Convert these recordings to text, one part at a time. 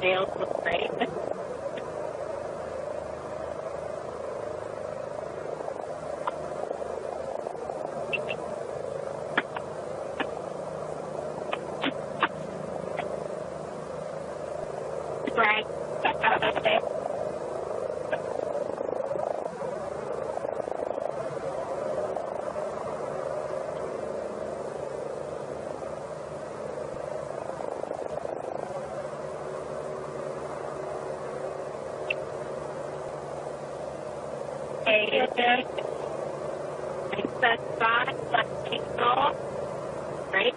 sails look great. Right. Right.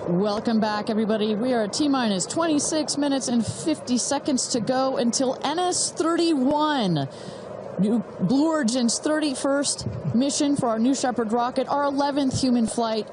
Welcome back, everybody. We are at T-minus 26 minutes and 50 seconds to go until NS-31, Blue Origin's 31st mission for our New Shepard rocket, our 11th human flight.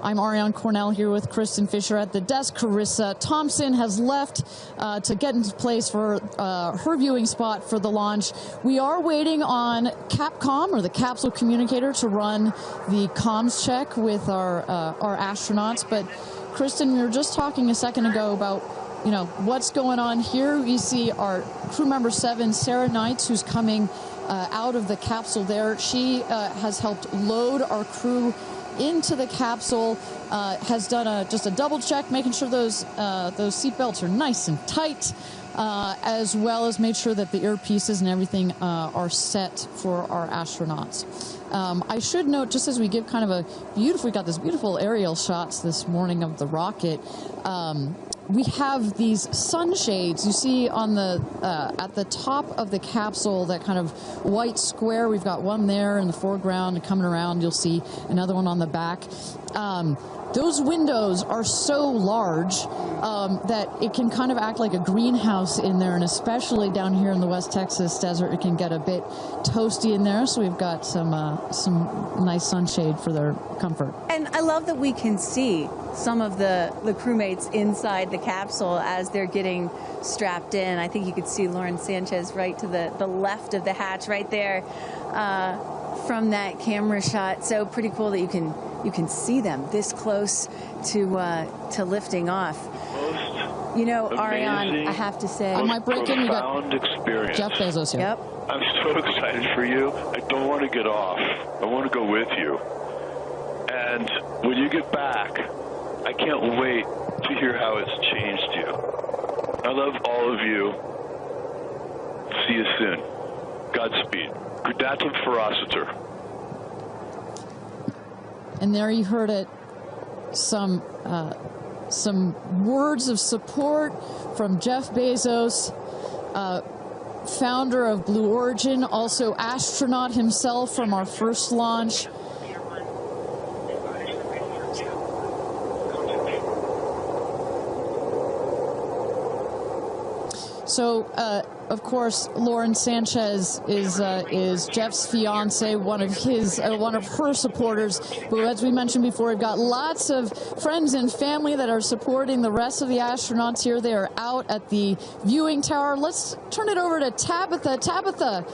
I'm Ariane Cornell here with Kristen Fisher at the desk. Carissa Thompson has left to get into place for her viewing spot for the launch. We are waiting on Capcom, or the capsule communicator, to run the comms check with our astronauts. But Kristen, we were just talking a second ago about, you know, what's going on here. We see our crew member 7, Sarah Knights, who's coming out of the capsule there. She has helped load our crew into the capsule, has done just a double check, making sure those seatbelts are nice and tight, as well as made sure that the earpieces and everything are set for our astronauts. I should note, just as we give kind of a beautiful, we got this beautiful aerial shots this morning of the rocket. We have these sunshades you see on the at the top of the capsule, that kind of white square. We've got one there in the foreground, and coming around you'll see another one on the back. Those windows are so large that it can kind of act like a greenhouse in there, and especially down here in the West Texas desert, it can get a bit toasty in there. So we've got some nice sunshade for their comfort. And I love that we can see some of the crewmates inside the capsule as they're getting strapped in. I think you could see Lauren Sanchez right to the left of the hatch right there from that camera shot. So pretty cool that you can see them this close to lifting off. You know, Ariane, I have to say, I might break in. You got experience. Jeff Bezos here. Yep. I'm so excited for you. I don't want to get off. I want to go with you. And when you get back, I can't wait to hear how it's changed you. I love all of you. See you soon. Godspeed. Gradatum ferociter. And there you heard it. Some words of support from Jeff Bezos, founder of Blue Origin, also astronaut himself from our first launch. So, of course, Lauren Sanchez is Jeff's fiance, one of her supporters. But as we mentioned before, we've got lots of friends and family that are supporting the rest of the astronauts here. They are out at the viewing tower. Let's turn it over to Tabitha. Tabitha,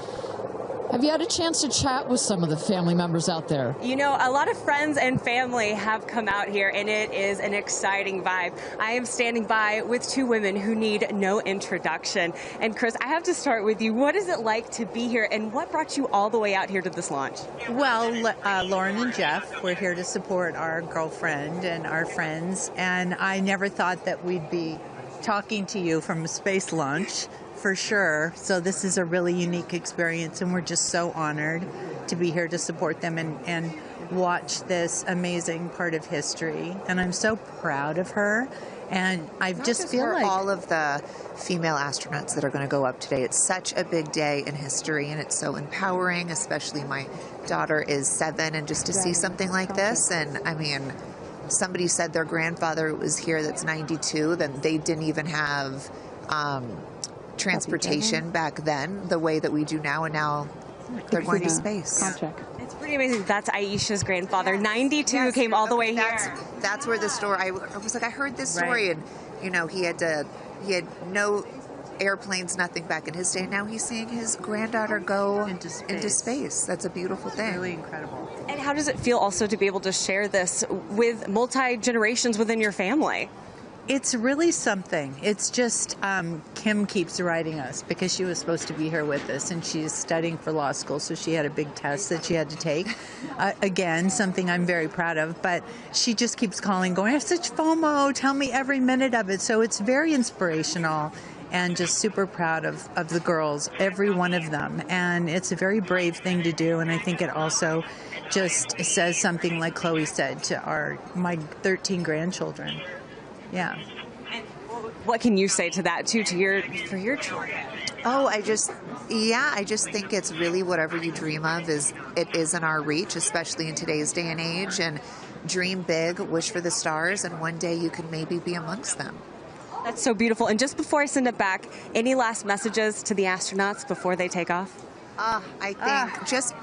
Have you had a chance to chat with some of the family members out there? You know, a lot of friends and family have come out here, and it is an exciting vibe. I am standing by with two women who need no introduction. And Chris, I have to start with you. What is it like to be here, and what brought you all the way out here to this launch? Well, Lauren and Jeff, we're here to support our girlfriend and our friends, and I never thought that we'd be talking to you from a space launch. For sure. So this is a really unique experience, and we're just so honored to be here to support them and watch this amazing part of history. And I'm so proud of her. And I just feel like all of the female astronauts that are going to go up today. It's such a big day in history, and it's so empowering, especially my daughter is 7, and just to see something like this. And I mean, somebody said their grandfather was here that's 92, that they didn't even have transportation back then the way that we do now, and now they're going to space. It's pretty amazing. That's Aisha's grandfather, 92, came all the way here. That's where the story, I was like, I heard this story, and you know, he had no airplanes, nothing back in his day. Now he's seeing his granddaughter go into space. That's a beautiful thing. really incredible. And how does it feel also to be able to share this with multi-generations within your family? It's really something. It's just Kim keeps writing us because she was supposed to be here with us, and she's studying for law school, so she had a big test that she had to take. Again, something I'm very proud of, but she just keeps calling, going, I have such FOMO, tell me every minute of it. So it's very inspirational, and just super proud of the girls, every one of them. And it's a very brave thing to do, and I think it also just says something, like Chloe said, to my 13 grandchildren. Yeah. And what can you say to that too, for your children? Oh, I just think it's really whatever you dream of is in our reach, especially in today's day and age. And dream big, wish for the stars, and one day you could maybe be amongst them. That's so beautiful. And just before I send it back, any last messages to the astronauts before they take off? I think just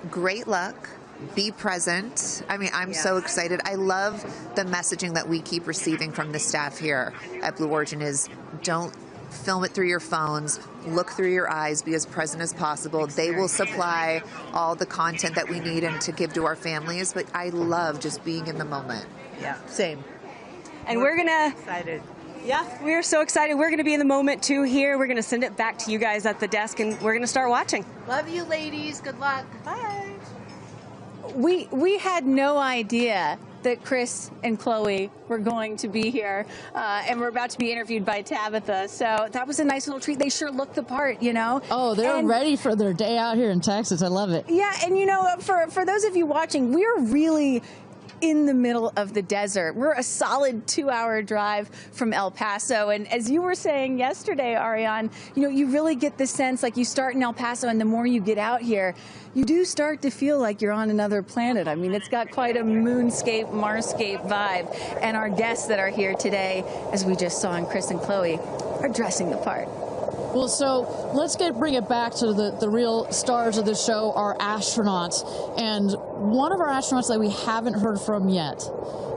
great luck. Be present. I mean, I'm so excited. I love the messaging that we keep receiving from the staff here at Blue Origin is don't film it through your phones, look through your eyes, be as present as possible. They will supply all the content that we need and to give to our families, but I love just being in the moment. Yeah, same. And we're excited. Yeah, we're so excited. We're going to be in the moment too here. We're going to send it back to you guys at the desk, and we're going to start watching. Love you, ladies. Good luck. Bye. We had no idea that Chris and Chloe were going to be here, and we're about to be interviewed by Tabitha. So that was a nice little treat. They sure looked the part, you know. Oh, they're ready for their day out here in Texas. I love it. Yeah, and you know, for those of you watching, we're really in the middle of the desert. We're a solid 2-hour drive from El Paso. And as you were saying yesterday, Ariane, you know, you really get the sense like you start in El Paso, and the more you get out here, you do start to feel like you're on another planet. I mean, it's got quite a moonscape, Marscape vibe. And our guests that are here today, as we just saw in Chris and Chloe, are dressing the part. Well, so let's bring it back to the real stars of the show, our astronauts. And one of our astronauts that we haven't heard from yet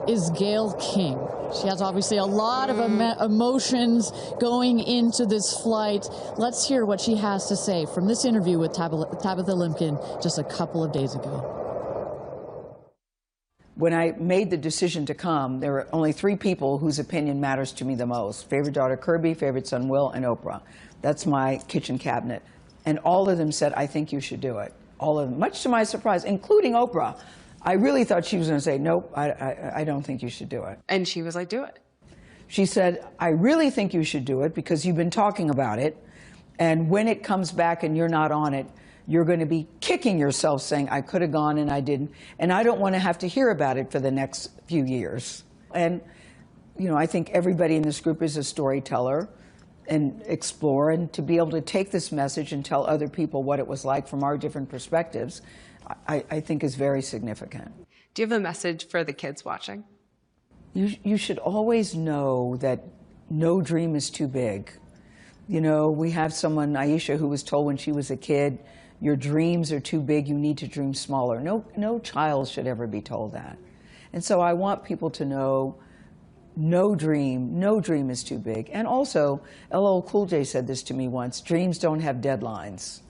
is Gayle King. She has obviously a lot of emotions going into this flight. Let's hear what she has to say from this interview with Tabitha Limkin just a couple of days ago. When I made the decision to come, there were only 3 people whose opinion matters to me the most. Favorite daughter Kirby, favorite son Will, and Oprah. That's my kitchen cabinet. And all of them said, I think you should do it. All of them, much to my surprise, including Oprah. I really thought she was going to say, nope, I don't think you should do it. And she was like, do it. She said, I really think you should do it because you've been talking about it. And when it comes back and you're not on it, you're going to be kicking yourself saying, I could have gone and I didn't. And I don't want to have to hear about it for the next few years. And, you know, I think everybody in this group is a storyteller and explore, and to be able to take this message and tell other people what it was like from our different perspectives, I think is very significant. Do you have a message for the kids watching? You should always know that no dream is too big. You know, we have someone, Aisha, who was told when she was a kid, your dreams are too big, you need to dream smaller. No child should ever be told that. And so I want people to know no dream is too big. And also, LL Cool J said this to me once, dreams don't have deadlines.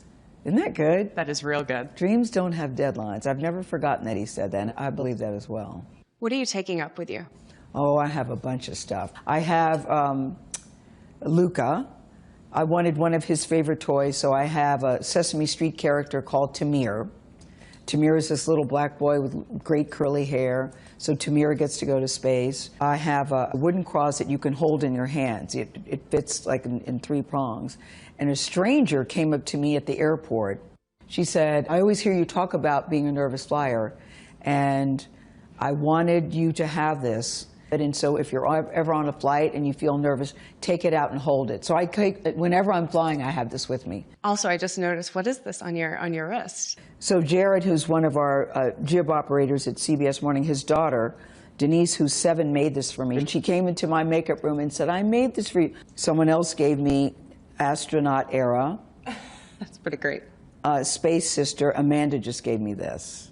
Isn't that good? That is real good. Dreams don't have deadlines. I've never forgotten that he said that, and I believe that as well. What are you taking up with you? Oh, I have a bunch of stuff. I have Luca. I wanted one of his favorite toys, so I have a Sesame Street character called Tamir. Tamir is this little black boy with great curly hair, so Tamir gets to go to space. I have a wooden cross that you can hold in your hands. It fits like in 3 prongs. And a stranger came up to me at the airport. She said, I always hear you talk about being a nervous flyer, and I wanted you to have this. And so if you're ever on a flight and you feel nervous, take it out and hold it. So whenever I'm flying, I have this with me. Also, I just noticed, what is this on your wrist? So Jared, who's one of our jib operators at CBS Morning, his daughter, Denise, who's 7, made this for me. And she came into my makeup room and said, I made this for you. Someone else gave me Astronaut era. That's pretty great. Space Sister, Amanda just gave me this.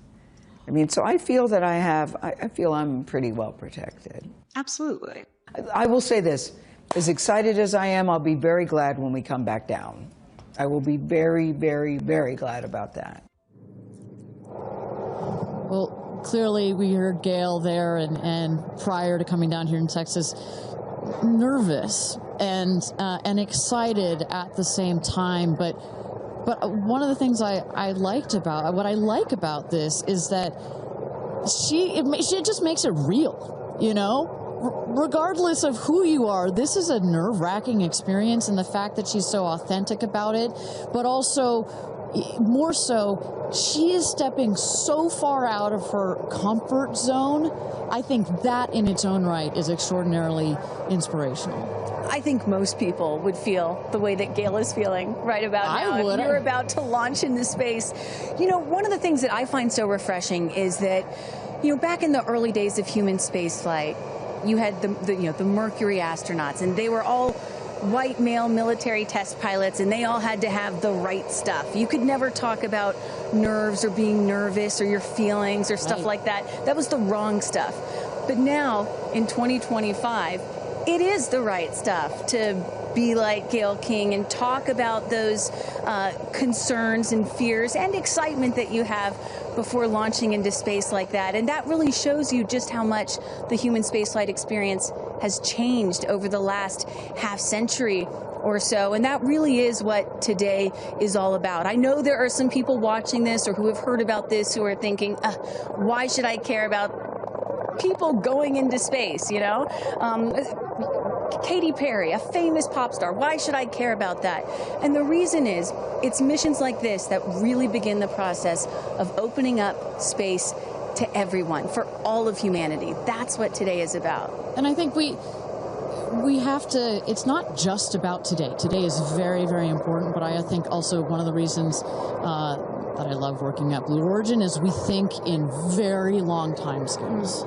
I mean, so I feel that I feel I'm pretty well protected. Absolutely. I will say this, as excited as I am, I'll be very glad when we come back down. I will be very, very, very glad about that. Well, clearly we heard Gayle there, and prior to coming down here in Texas, nervous and excited at the same time, but one of the things I like about this is that she just makes it real, you know? Regardless of who you are, this is a nerve-wracking experience, and the fact that she's so authentic about it, but also, more so, she is stepping so far out of her comfort zone. I think that in its own right is extraordinarily inspirational. I think most people would feel the way that Gayle is feeling right about now. If you're about to launch into space. You know, one of the things that I find so refreshing is that, you know, back in the early days of human spaceflight, you had the Mercury astronauts, and they were all white male military test pilots, and they all had to have the right stuff. You could never talk about nerves or being nervous or your feelings or stuff like that. That was the wrong stuff. But now, in 2025, it is the right stuff to be like Gayle King and talk about those concerns and fears and excitement that you have before launching into space like that. And that really shows you just how much the human spaceflight experience has changed over the last half century or so. And that really is what today is all about. I know there are some people watching this or who have heard about this who are thinking, why should I care about people going into space, you know? Katy Perry, a famous pop star. Why should I care about that? And the reason is, it's missions like this that really begin the process of opening up space to everyone, for all of humanity. That's what today is about. And I think we have to, it's not just about today. Today is very, very important, but I think also one of the reasons that I love working at Blue Origin is we think in very long time scales.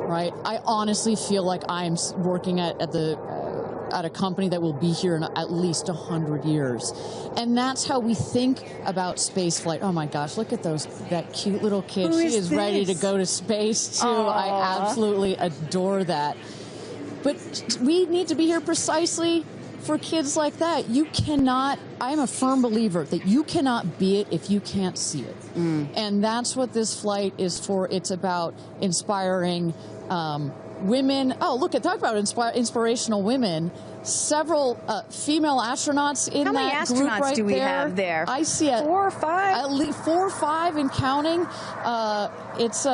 Right? I honestly feel like I'm working at a company that will be here in at least 100 years. And that's how we think about spaceflight. Oh my gosh, look at that cute little kid. She is ready to go to space too. Aww. I absolutely adore that. But we need to be here precisely for kids like that. You cannot, I'm a firm believer that you cannot be it if you can't see it. And that's what this flight is for. It's about inspiring women. Oh, look, talk about inspirational women. Several female astronauts in that group right there. How many astronauts do we have there? I see 4 or 5? At least 4 or 5 and counting. It's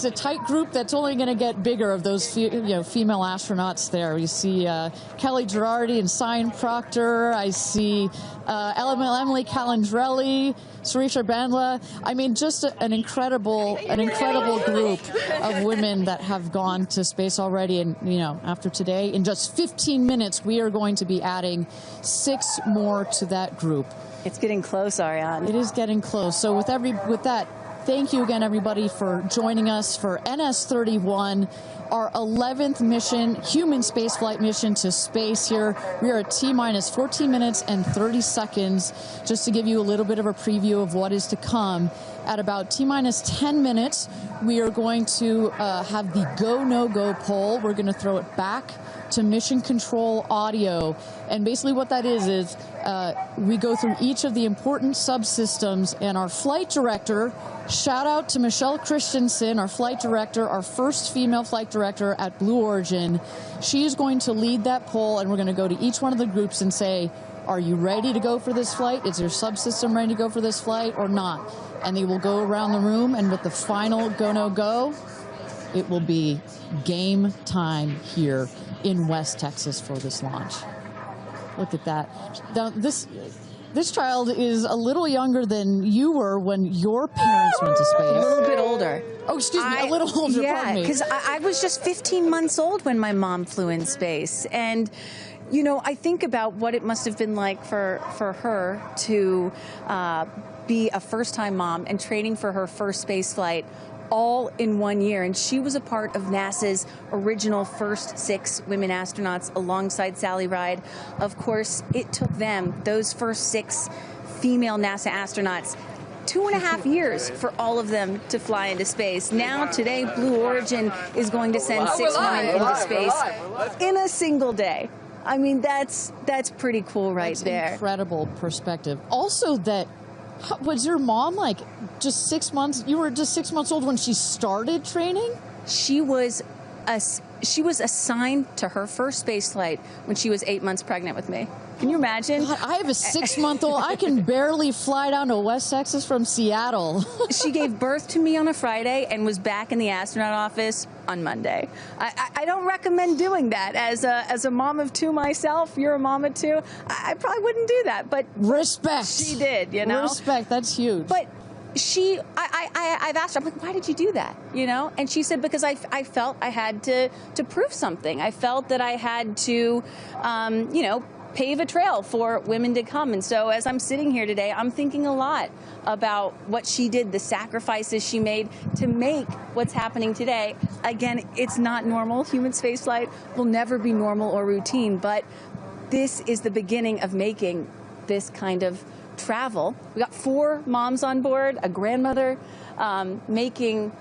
a tight group that's only going to get bigger of those female astronauts there. You see Kelly Girardi and Cyan Proctor. I see Emily Calandrelli, Sarisha Bandla. I mean, just an incredible group of women that have gone to space already. And after today, in just 15 minutes, we are going to be adding 6 more to that group. It's getting close, Ariane. It is getting close. So with that. Thank you again, everybody, for joining us for NS-31, our 11th mission, human spaceflight mission to space here. We are at T-minus 14 minutes and 30 seconds. Just to give you a little bit of a preview of what is to come, at about T-minus 10 minutes, we are going to have the go, no-go poll. We're going to throw it back to mission control audio. And basically what that is we go through each of the important subsystems, and our flight director, shout out to Michelle Christensen, our flight director, our first female flight director at Blue Origin. She is going to lead that poll, and we're going to go to each one of the groups and say, are you ready to go for this flight? Is your subsystem ready to go for this flight or not? And they will go around the room, and with the final go, no, go, it will be game time here in West Texas for this launch. Look at that. Now, this child is a little younger than you were when your parents went to space. A little bit older. Oh, excuse me, a little older, pardon me. Yeah, because I was just 15 months old when my mom flew in space. And, you know, I think about what it must have been like for her to be a first-time mom and training for her first space flight all in 1 year. And she was a part of NASA's original first 6 women astronauts alongside Sally Ride. Of course, it took them, those first 6 female NASA astronauts, 2.5 years for all of them to fly into space. Now, today, Blue Origin is going to send 6 women into space in a single day. I mean, that's pretty cool right there. Incredible perspective. Also that, was your mom like just 6 months? You were just 6 months old when she started training? She was assigned to her first space flight when she was 8 months pregnant with me. Can you imagine? God, I have a 6-month-old. I can barely fly down to West Texas from Seattle. She gave birth to me on a Friday and was back in the astronaut office on Monday. I don't recommend doing that. As a mom of 2 myself, you're a mom of 2, I probably wouldn't do that. But respect. She did, you know? Respect, that's huge. But I've asked her, I'm like, why did you do that? You know? And she said, because I felt I had to prove something. I felt that I had to, you know, pave a trail for women to come. And so as I'm sitting here today, I'm thinking a lot about what she did, the sacrifices she made to make what's happening today. Again, it's not normal. Human spaceflight will never be normal or routine, but this is the beginning of making this kind of travel. We got 4 moms on board, a grandmother, making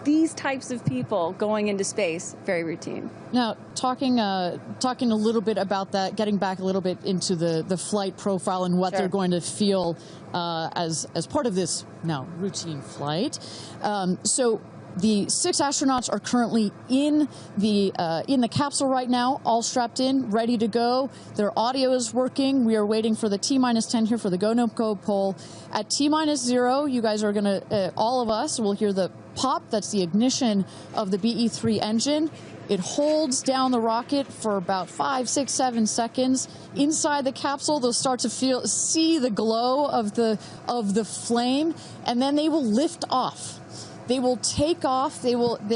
these types of people going into space very routine. Now, talking a little bit about that, getting back a little bit into the flight profile and what they're going to feel as part of this now routine flight. So the 6 astronauts are currently in the capsule right now, all strapped in, ready to go. Their audio is working. We are waiting for the T-10 here for the go, no go poll. At T-0, you guys are going to, all of us will hear the pop. That's the ignition of the BE-3 engine. It holds down the rocket for about 5, 6, 7 seconds. Inside the capsule, they'll start to see the glow of the flame, and then they will lift off. They will take off. They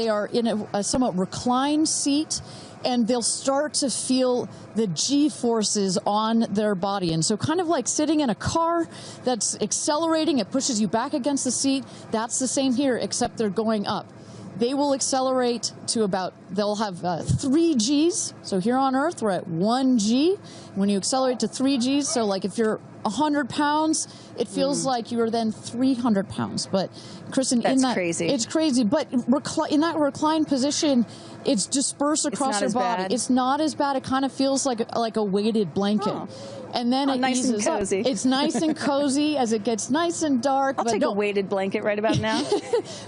are in a somewhat reclined seat, and they'll start to feel the G-forces on their body. And so kind of like sitting in a car that's accelerating, it pushes you back against the seat. That's the same here, except they're going up. They will accelerate to they'll have 3 Gs. So here on Earth, we're at 1 G. When you accelerate to 3 Gs, so like if you're 100 pounds, it feels like you are then 300 pounds. But Kristen, crazy. It's crazy. But in that reclined position, it's dispersed across your body. It's not as bad. It kind of feels like a weighted blanket. Oh. And then it nice eases and cozy. up. It's nice and cozy as it gets nice and dark. I'll take a weighted blanket right about now.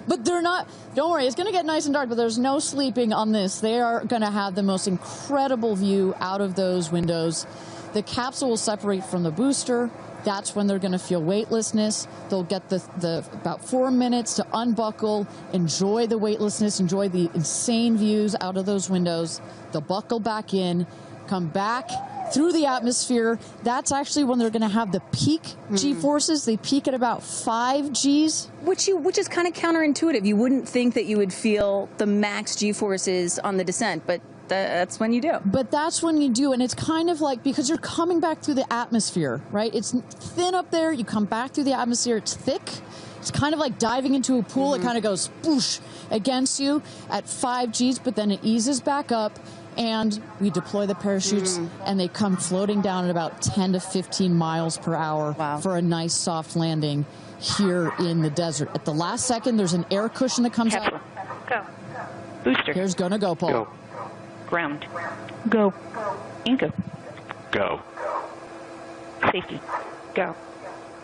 But they're not, don't worry, it's going to get nice and dark, but there's no sleeping on this. They are going to have the most incredible view out of those windows. The capsule will separate from the booster. That's when they're going to feel weightlessness. They'll get the about 4 minutes to unbuckle, enjoy the weightlessness, enjoy the insane views out of those windows. They'll buckle back in, come back through the atmosphere. That's actually when they're going to have the peak G-forces. They peak at about 5 Gs. Which is kind of counterintuitive. You wouldn't think that you would feel the max G-forces on the descent, but that's when you do. But that's when you do, and it's kind of like, because you're coming back through the atmosphere, right? It's thin up there, you come back through the atmosphere, it's thick. It's kind of like diving into a pool. It kind of goes boosh against you at 5 Gs, but then it eases back up, and we deploy the parachutes, and they come floating down at about 10 to 15 miles per hour for a nice soft landing here in the desert. At the last second, there's an air cushion that comes out. Go. Booster. Here's gonna go, Paul. Ground. Go. Inco. Go. Safety. Go.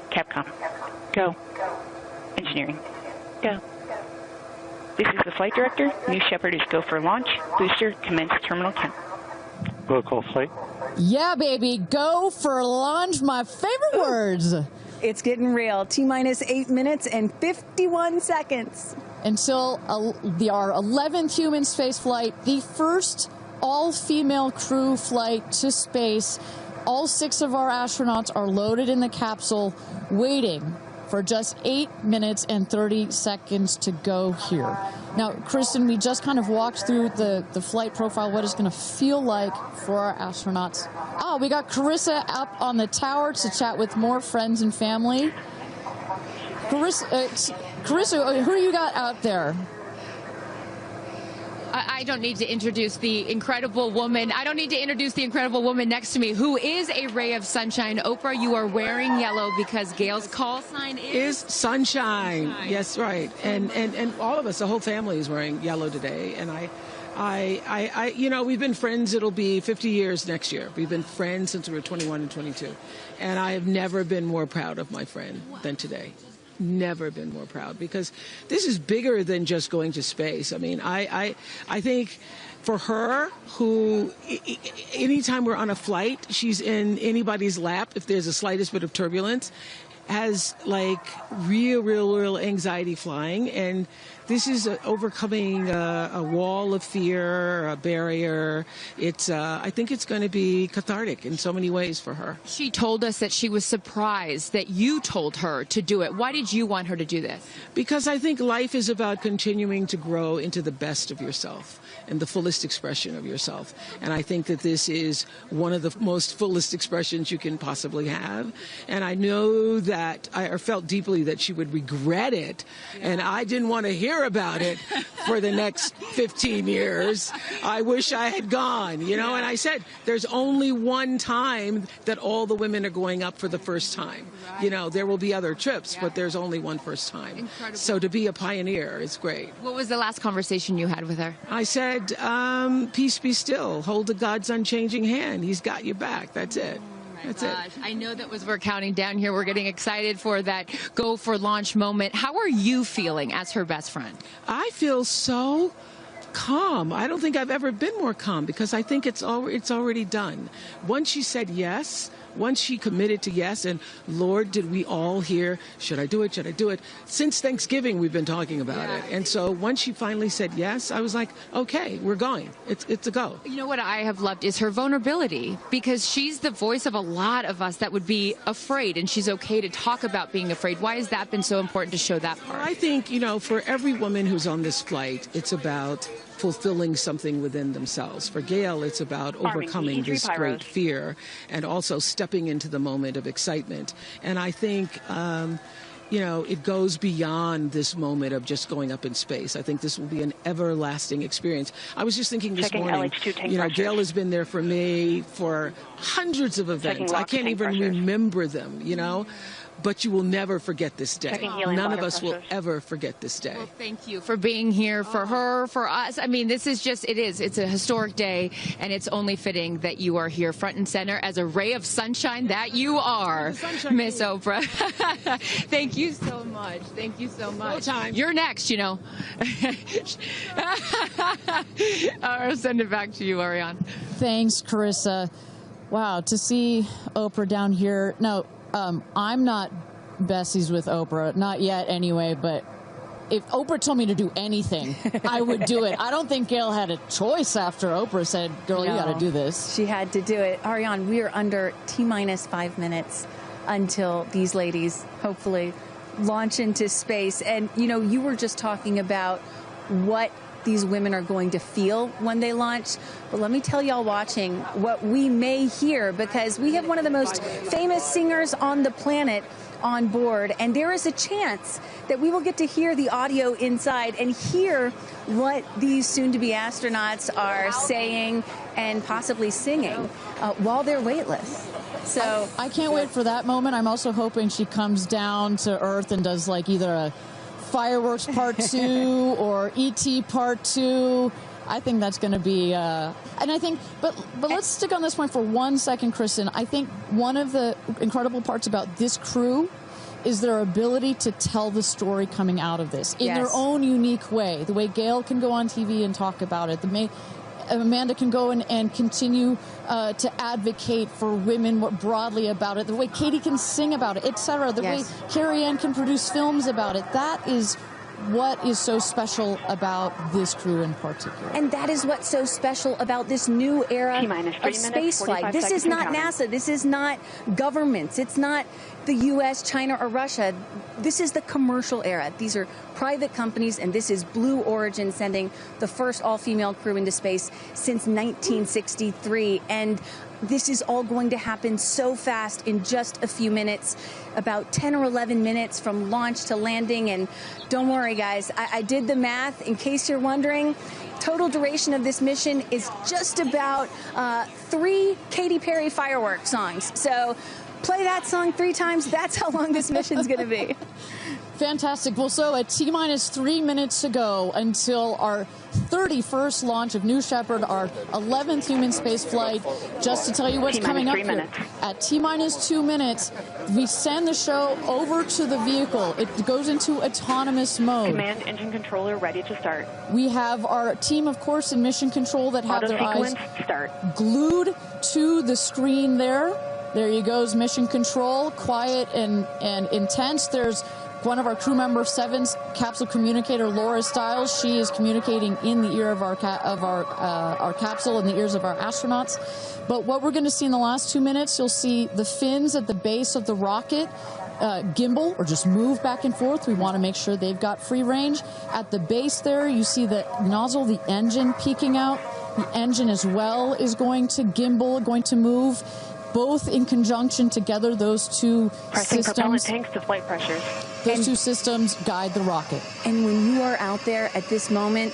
Capcom. Go. Engineering. Go. This is the flight director. New Shepard is go for launch. Booster, commence terminal count. Protocol flight. Yeah, baby, go for launch, my favorite words. It's getting real. T-minus 8 minutes and 51 seconds. Until our 11th human space flight, the first all-female crew flight to space. All 6 of our astronauts are loaded in the capsule, waiting for just 8 minutes and 30 seconds to go here. Now, Kristen, we just kind of walked through the flight profile, what it's going to feel like for our astronauts. Oh, we got Carissa up on the tower to chat with more friends and family. Carissa, who you got out there? I don't need to introduce the incredible woman. I don't need to introduce the incredible woman next to me, who is a ray of sunshine. Oprah, you are wearing yellow because Gayle's call sign is sunshine. Yes, right. And all of us, the whole family is wearing yellow today. And I, you know, we've been friends. It'll be 50 years next year. We've been friends since we were 21 and 22. And I have never been more proud of my friend than today. Never been more proud, because this is bigger than just going to space. I mean, I think for her, who anytime we're on a flight, she's in anybody's lap if there's the slightest bit of turbulence, has like real anxiety flying. And this is overcoming a wall of fear, a barrier. It's I think it's going to be cathartic in so many ways for her. She told us that she was surprised that you told her to do it. Why did you want her to do this? Because I think life is about continuing to grow into the best of yourself and the fullest expression of yourself. And I think that this is one of the most fullest expressions you can possibly have. And I know that I felt deeply that she would regret it. Yeah. And I didn't want to hear about it for the next 15 years. I wish I had gone, you know. Yeah. And I said, there's only one time that all the women are going up for the first time. Right. You know, there will be other trips, but there's only one first time. Incredible. So to be a pioneer is great. What was the last conversation you had with her? I said, peace be still. Hold the God's unchanging hand. He's got your back. That's it. That's it. I know that we're counting down here. We're getting excited for that go for launch moment. How are you feeling as her best friend? I feel so calm. I don't think I've ever been more calm, because I think it's already done. Once she said yes, once she committed to yes, and Lord, did we all hear, should I do it, should I do it? Since Thanksgiving, we've been talking about it. And so once she finally said yes, I was like, okay, we're going. It's a go. You know what I have loved is her vulnerability, because she's the voice of a lot of us that would be afraid, and she's okay to talk about being afraid. Why has that been so important to show that part? I think, you know, for every woman who's on this flight, it's about fulfilling something within themselves. For Gayle, it's about overcoming this great fear and also stepping into the moment of excitement. And I think, you know, it goes beyond this moment of just going up in space. I think this will be an everlasting experience. I was just thinking this morning, you know, Gayle has been there for me for hundreds of events. I can't even remember them, you know. But you will never forget this day. None of us will ever forget this day. Well, thank you for being here, for her, for us. I mean, this is just, it's a historic day, and it's only fitting that you are here front and center as a ray of sunshine that you are, Miss Oprah. Thank you so much. Thank you so much. You're next, you know. I'll send it back to you, Ariane. Thanks, Carissa. Wow, to see Oprah down here. No, I'm not besties with Oprah, not yet anyway, but if Oprah told me to do anything, I would do it. I don't think Gayle had a choice after Oprah said, girl, you got to do this. She had to do it. Ariane, we are under T-minus 5 minutes until these ladies hopefully launch into space. And, you know, you were just talking about what these women are going to feel when they launch. But let me tell y'all watching what we may hear, because we have one of the most famous singers on the planet on board, and there is a chance that we will get to hear the audio inside and hear what these soon-to-be astronauts are saying and possibly singing while they're weightless. So I can't wait for that moment. I'm also hoping she comes down to Earth and does like either a Fireworks Part 2 or E.T. Part 2. I think that's going to be, and I think, but let's stick on this point for 1 second, Kristen. I think one of the incredible parts about this crew is their ability to tell the story coming out of this in their own unique way. The way Gayle can go on TV and talk about it. Amanda can go and continue to advocate for women more broadly about it. The way Katy can sing about it, etc. The way Kerianne can produce films about it. That is what is so special about this crew in particular. And that is what's so special about this new era of spaceflight. This is not NASA. This is not governments. It's not the U.S., China, or Russia. This is the commercial era. These are private companies, and this is Blue Origin sending the first all-female crew into space since 1963. And this is all going to happen so fast in just a few minutes, about 10 or 11 minutes from launch to landing. And don't worry, guys, I did the math. In case you're wondering, total duration of this mission is just about 3 Katy Perry fireworks songs. So play that song 3 times. That's how long this mission's going to be. Fantastic. Well, so at T-minus 3 minutes to go until our 31st launch of New Shepard, our 11th human space flight. Just to tell you what's coming up here. At T-minus 2 minutes, we send the show over to the vehicle. It goes into autonomous mode. Command engine controller ready to start. We have our team, of course, in mission control that have their eyes glued to the screen there. There you goes, mission control, quiet and intense. There's one of our crew member 7's capsule communicator, Laura Stiles. She is communicating in the ear of our capsule, in the ears of our astronauts. But what we're going to see in the last 2 minutes, you'll see the fins at the base of the rocket gimbal or just move back and forth. We want to make sure they've got free range. At the base there, you see the nozzle, the engine peeking out. The engine as well is going to gimbal, going to move. Both in conjunction together, those two Pressing systems. propellant tanks to flight pressures. Those two systems guide the rocket. And when you are out there at this moment,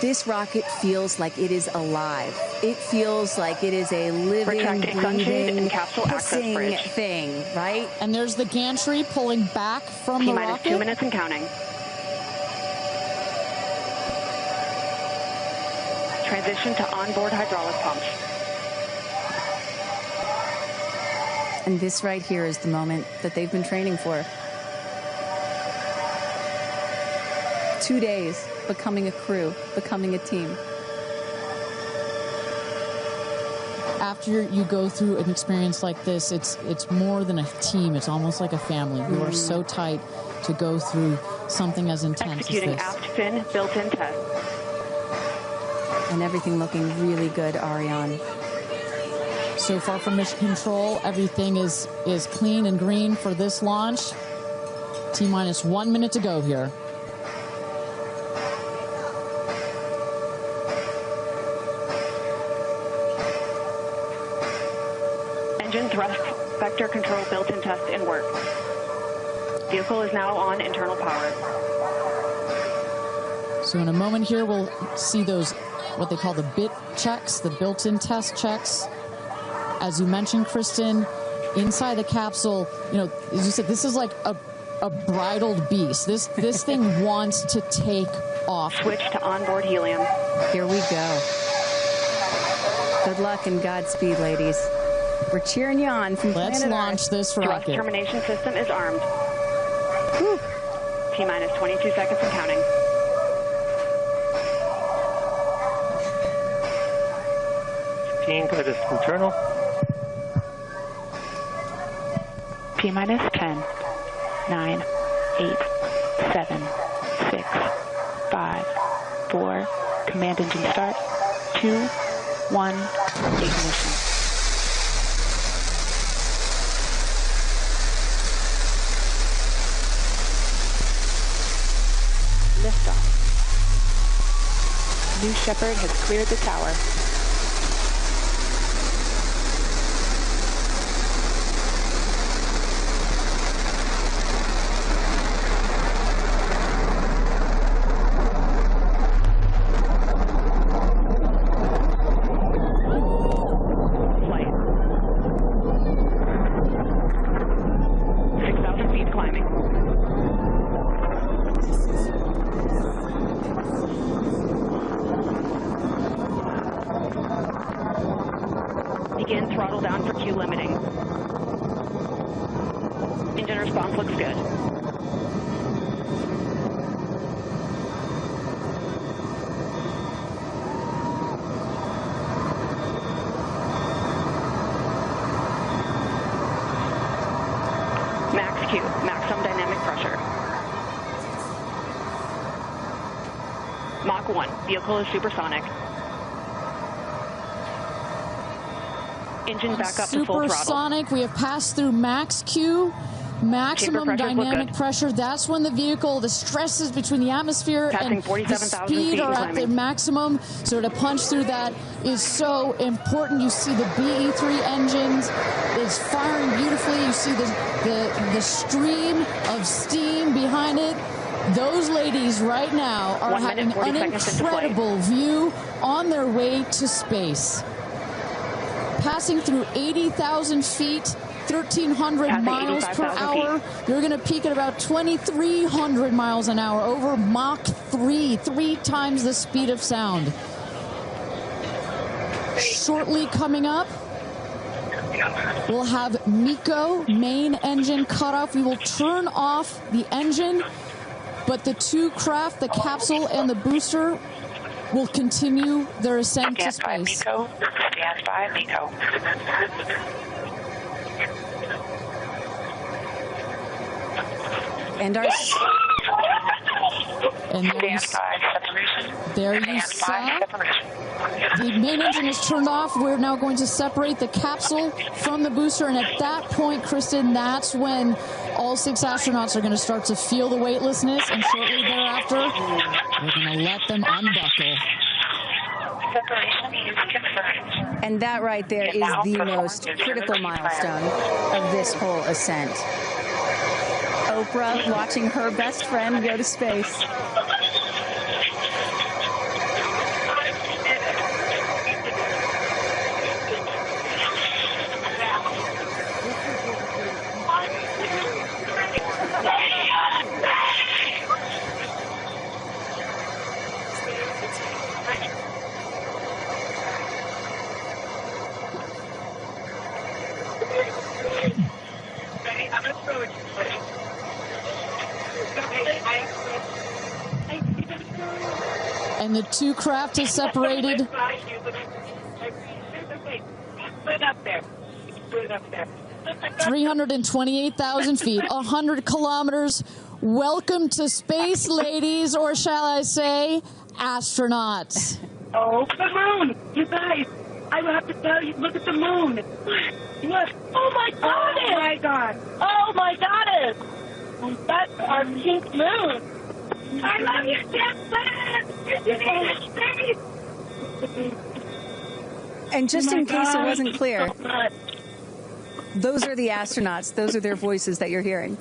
this rocket feels like it is alive. It feels like it is a living, breathing, hissing thing, right? And there's the gantry pulling back from the rocket. T-minus 2 minutes and counting. Transition to onboard hydraulic pumps. And this right here is the moment that they've been training for. 2 days, becoming a crew, becoming a team. After you go through an experience like this, it's more than a team. It's almost like a family. You are so tight to go through something as intense Executing as this. aft fin built-in test. And everything looking really good, Ariane. So far from mission control, everything is clean and green for this launch. T-minus 1 minute to go here. Engine thrust vector control built-in test in work. Vehicle is now on internal power. So in a moment here, we'll see those, what they call the bit checks, the built-in test checks. As you mentioned, Kristen, inside the capsule, you know, as you said, this is like a bridled beast. This thing wants to take off. Switch to onboard helium. Here we go. Good luck and Godspeed, ladies. We're cheering you on from Let's planet launch Earth. this Thrust rocket. termination system is armed. T-minus 22 seconds and counting. Guidance internal. T-minus 10, 9, 8, 7, 6, 5, 4, command engine start, 2, 1, ignition. Liftoff. New Shepard has cleared the tower. looks good. Max Q, maximum dynamic pressure. Mach 1, vehicle is supersonic. Engine back up to full throttle. Supersonic, we have passed through max Q, maximum dynamic pressure. That's when the vehicle, the stresses between the atmosphere and the speed are at their maximum. So to punch through that is so important. You see the BE3 engines, it's firing beautifully. You see the stream of steam behind it. Those ladies right now are having an incredible view on their way to space. Passing through 80,000 feet, 1,300 miles per hour. They're going to peak at about 2,300 miles an hour over Mach 3, 3 times the speed of sound. Shortly coming up, we'll have MECO, main engine cutoff. We will turn off the engine, but the two craft, the capsule and the booster, will continue their ascent to space. Stand by, MECO. And our... And there you saw the main engine is turned off. We're now going to separate the capsule from the booster, and at that point, Kristen, that's when all 6 astronauts are going to start to feel the weightlessness, and shortly thereafter, we're going to let them unbuckle. Separation is confirmed. And that right there is the most critical milestone of this whole ascent. Oprah watching her best friend go to space. And the two craft is separated. 328,000 feet, 100 kilometers. Welcome to space, ladies, or shall I say, astronauts. Oh, the moon! You guys, I have to tell you, look at the moon. Look. Oh my God! Oh my God! Oh my goddess! That's our pink moon. I love you, Jeff Bezos! And just in case it wasn't clear, those are the astronauts. Those are their voices that you're hearing.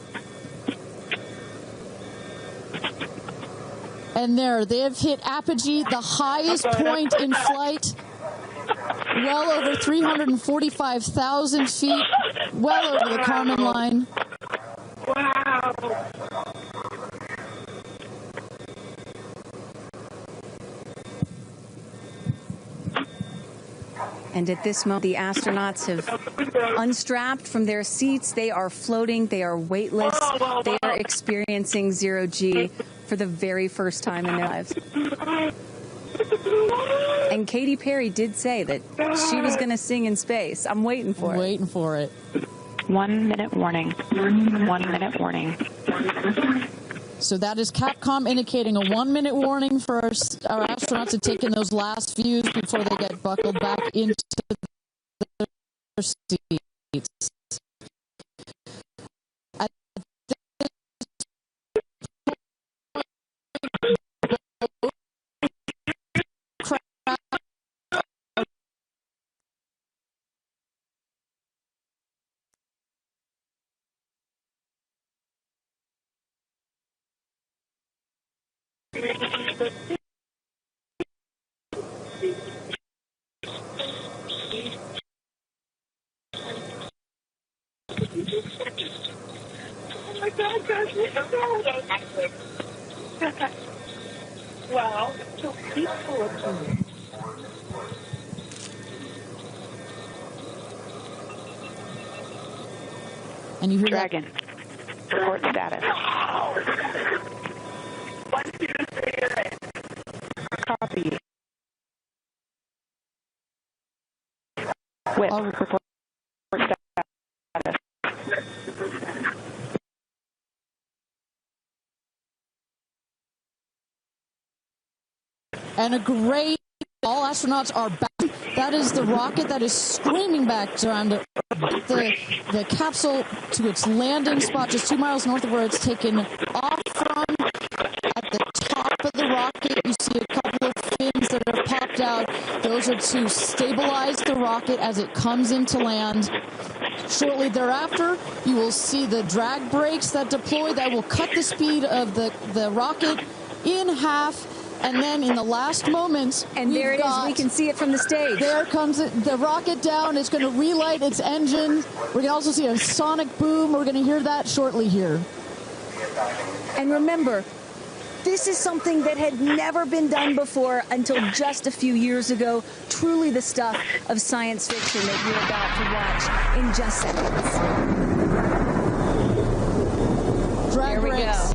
And there, they have hit apogee, the highest point in flight, well over 345,000 feet, well over the Kármán line. Wow. And at this moment, the astronauts have unstrapped from their seats. They are floating. They are weightless. They are experiencing zero-G for the very first time in their lives. And Katy Perry did say that she was going to sing in space. I'm waiting for it. Waiting for it. 1 minute warning. 1 minute warning. So that is Capcom indicating a 1 minute warning for our astronauts to take in those last views before they get buckled back into their seats. Wow, so peaceful. And you hear Dragon. Report status. Copy. Whip. Report status. And a great, all astronauts are back. That is the rocket that is screaming back down to the capsule to its landing spot just 2 miles north of where it's taken off from. At the top of the rocket, you see a couple of fins that have popped out. Those are to stabilize the rocket as it comes into land. Shortly thereafter, you will see the drag brakes that deploy that will cut the speed of the rocket in half. And then in the last moments, and there it is. We can see it from the stage. There comes the rocket down. It's going to relight its engine. We're going to also see a sonic boom. We're going to hear that shortly here. And remember, this is something that had never been done before until just a few years ago. Truly the stuff of science fiction that you're about to watch in just seconds. Drag brakes.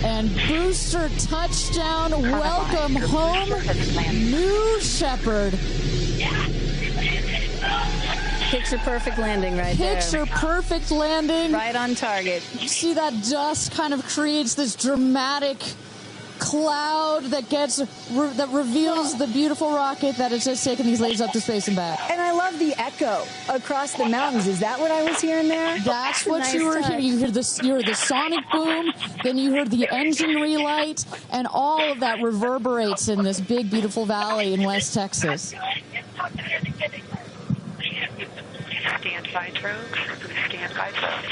And booster touchdown, welcome home, New Shepard. Picture perfect landing right there. Picture perfect landing. Right on target. You see that dust kind of creates this dramatic cloud that reveals the beautiful rocket that has just taken these ladies up to space and back. And I love the echo across the mountains. Is that what I was hearing there? That's what you were hearing. You heard the sonic boom, then you heard the engine relight, and all of that reverberates in this big, beautiful valley in West Texas. Stand by drogues. Stand by drogues.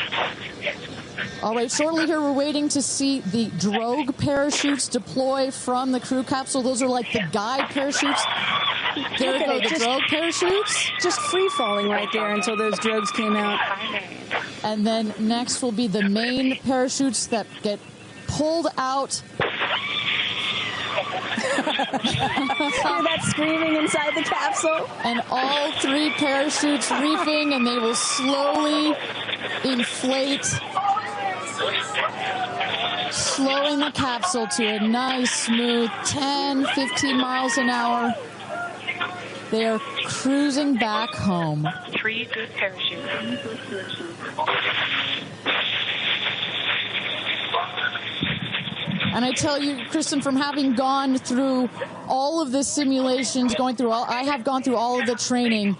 All right, shortly here we're waiting to see the drogue parachutes deploy from the crew capsule. Those are like the guide parachutes. There go the drogue parachutes. Just free falling right there until those drogues came out. And then next will be the main parachutes that get pulled out. Hear that screaming inside the capsule? And all three parachutes reefing, and they will slowly inflate, slowing the capsule to a nice, smooth 10, 15 miles an hour. They are cruising back home. 3 good parachutes. And I tell you, Kristen, from having gone through all of the simulations, I have gone through all of the training.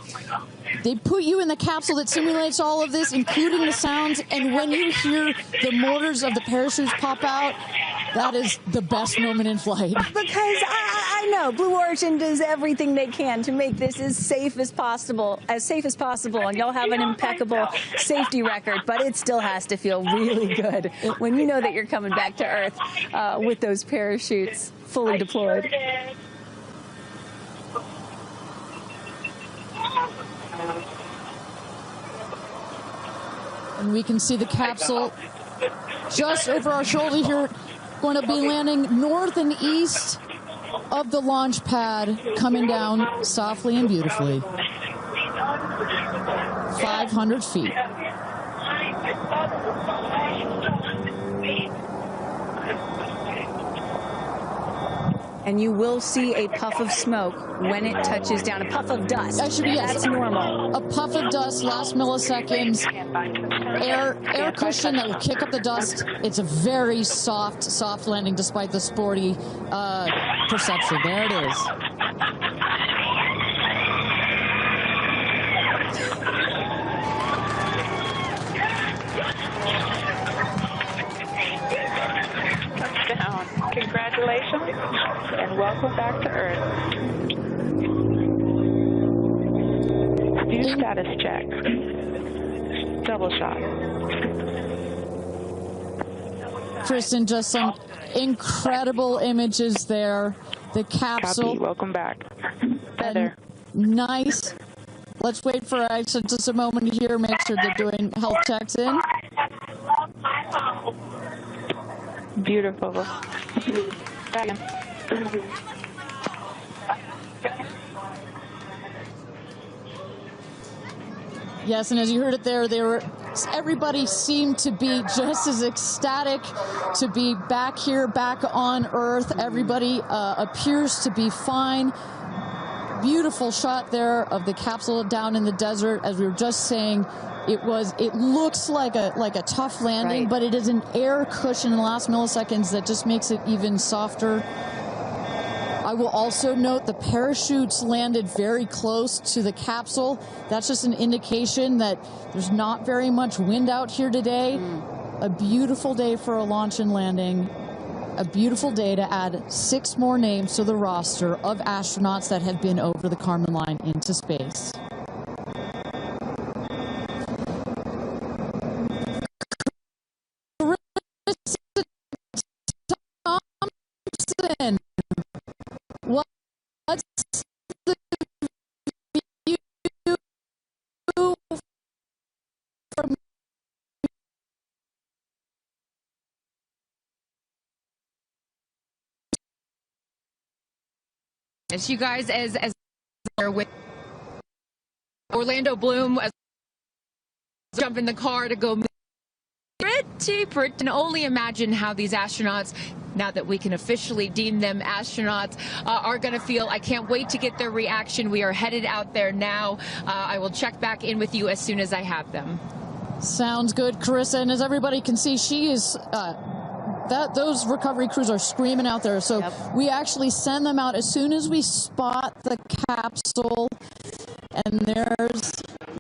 They put you in the capsule that simulates all of this, including the sounds, and when you hear the motors of the parachutes pop out, that is the best moment in flight. Because I know Blue Origin does everything they can to make this as safe as possible, and y'all have an impeccable safety record, but it still has to feel really good when you know that you're coming back to Earth with those parachutes fully deployed. And we can see the capsule just over our shoulder here, going to be landing north and east of the launch pad, coming down softly and beautifully. 500 feet. And you will see a puff of smoke when it touches down, a puff of dust. That's normal. A puff of dust, last milliseconds, air cushion that will kick up the dust. It's a very soft landing despite the sporty perception. There it is. Touchdown. Congratulations and welcome back to Earth. Do status check. Double shot. Kristen, just some incredible images there. The capsule. Copy. Welcome back. Nice. Let's wait for Aisha just a moment here. Make sure they're doing health checks in. Beautiful. Yes, and as you heard it there, everybody seemed to be just as ecstatic to be back here, back on Earth. Everybody appears to be fine. Beautiful shot there of the capsule down in the desert. As we were just saying, it looks like a tough landing, right, but it is an air cushion in the last milliseconds that just makes it even softer. I will also note the parachutes landed very close to the capsule. That's just an indication that there's not very much wind out here today. A beautiful day for a launch and landing. A beautiful day to add 6 more names to the roster of astronauts that have been over the Kármán line into space. Thompson, what's the view from As you guys, as with Orlando Bloom, as jump in the car to go. Pretty, and only imagine how these astronauts, now that we can officially deem them astronauts, are going to feel. I can't wait to get their reaction. We are headed out there now. I will check back in with you as soon as I have them. Sounds good, Carissa. And as everybody can see, she is. Those recovery crews are screaming out there. So we actually send them out as soon as we spot the capsule. And there's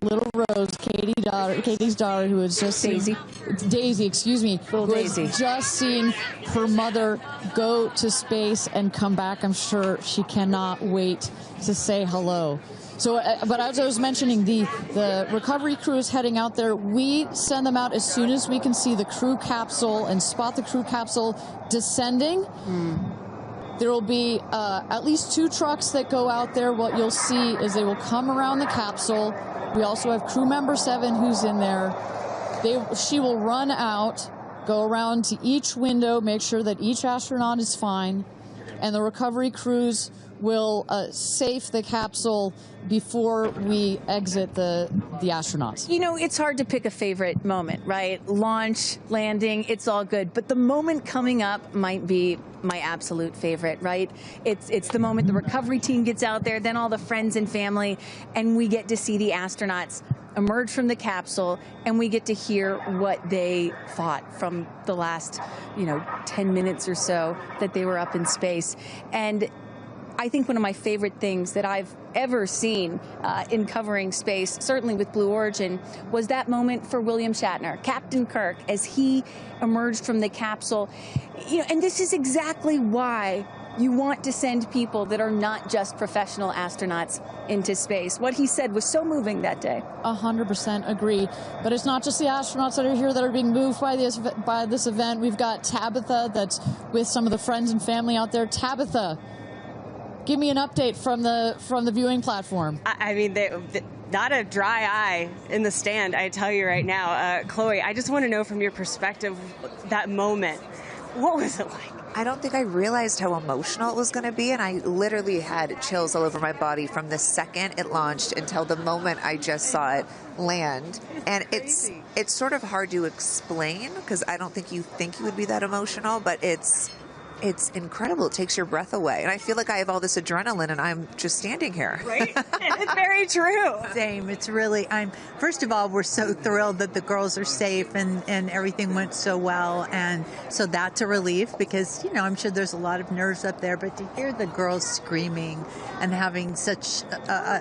little Rose, Katie's daughter, who is just Daisy, excuse me, who has just seen her mother go to space and come back. I'm sure she cannot wait to say hello. So, but as I was mentioning, the recovery crew is heading out there. We send them out as soon as we can see the crew capsule and spot the crew capsule descending. There will be at least 2 trucks that go out there. What you'll see is they will come around the capsule. We also have crew member 7 who's in there. She will run out, go around to each window, make sure that each astronaut is fine, and the recovery crews will safe the capsule before we exit the astronauts. You know, it's hard to pick a favorite moment, right? Launch, landing, it's all good. But the moment coming up might be my absolute favorite, right? It's the moment the recovery team gets out there, then all the friends and family, and we get to see the astronauts emerge from the capsule, and we get to hear what they thought from the last, 10 minutes or so that they were up in space. And I think one of my favorite things that I've ever seen in covering space, certainly with Blue Origin, was that moment for William Shatner, Captain Kirk, as he emerged from the capsule. And this is exactly why you want to send people that are not just professional astronauts into space. What he said was so moving that day. 100% agree. But it's not just the astronauts that are here that are being moved by this event. We've got Tabitha that's with some of the friends and family out there. Tabitha, give me an update from the viewing platform. I mean, not a dry eye in the stand, I tell you right now. Chloe, I just want to know from your perspective, that moment, what was it like? I don't think I realized how emotional it was going to be, and I literally had chills all over my body from the second it launched until the moment I just saw it land. And it's sort of hard to explain, because I don't think you would be that emotional, but it's incredible. It takes your breath away. And I feel like I have all this adrenaline and I'm just standing here. Right? It's very true. Same. It's really, first of all, we're so thrilled that the girls are safe and everything went so well. And so that's a relief, because, I'm sure there's a lot of nerves up there, but to hear the girls screaming and having such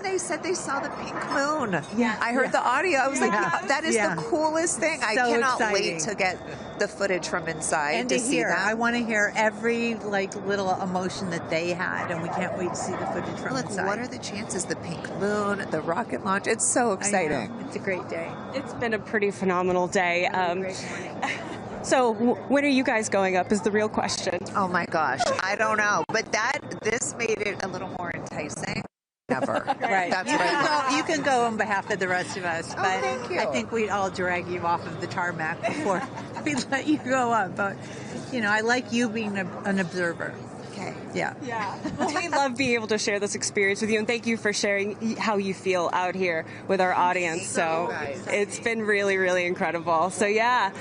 they said they saw the pink moon. Yeah. I heard the audio. I was like, that is the coolest thing. I cannot wait to get the footage from inside and to see that. I want to hear every little emotion that they had, and we can't wait to see the footage from inside. What are the chances? The pink moon, the rocket launch. It's so exciting. It's a great day. It's been a pretty phenomenal day. So when are you guys going up is the real question. Oh my gosh, I don't know. But this made it a little more enticing. Never. Right. That's what I You can go on behalf of the rest of us, but thank you. I think we'd all drag you off of the tarmac before we let you go up. But, you know, I like you being an observer. Okay. Yeah. Yeah. Well, we love being able to share this experience with you, and thank you for sharing how you feel out here with our audience. So it's been really, really incredible. So yeah,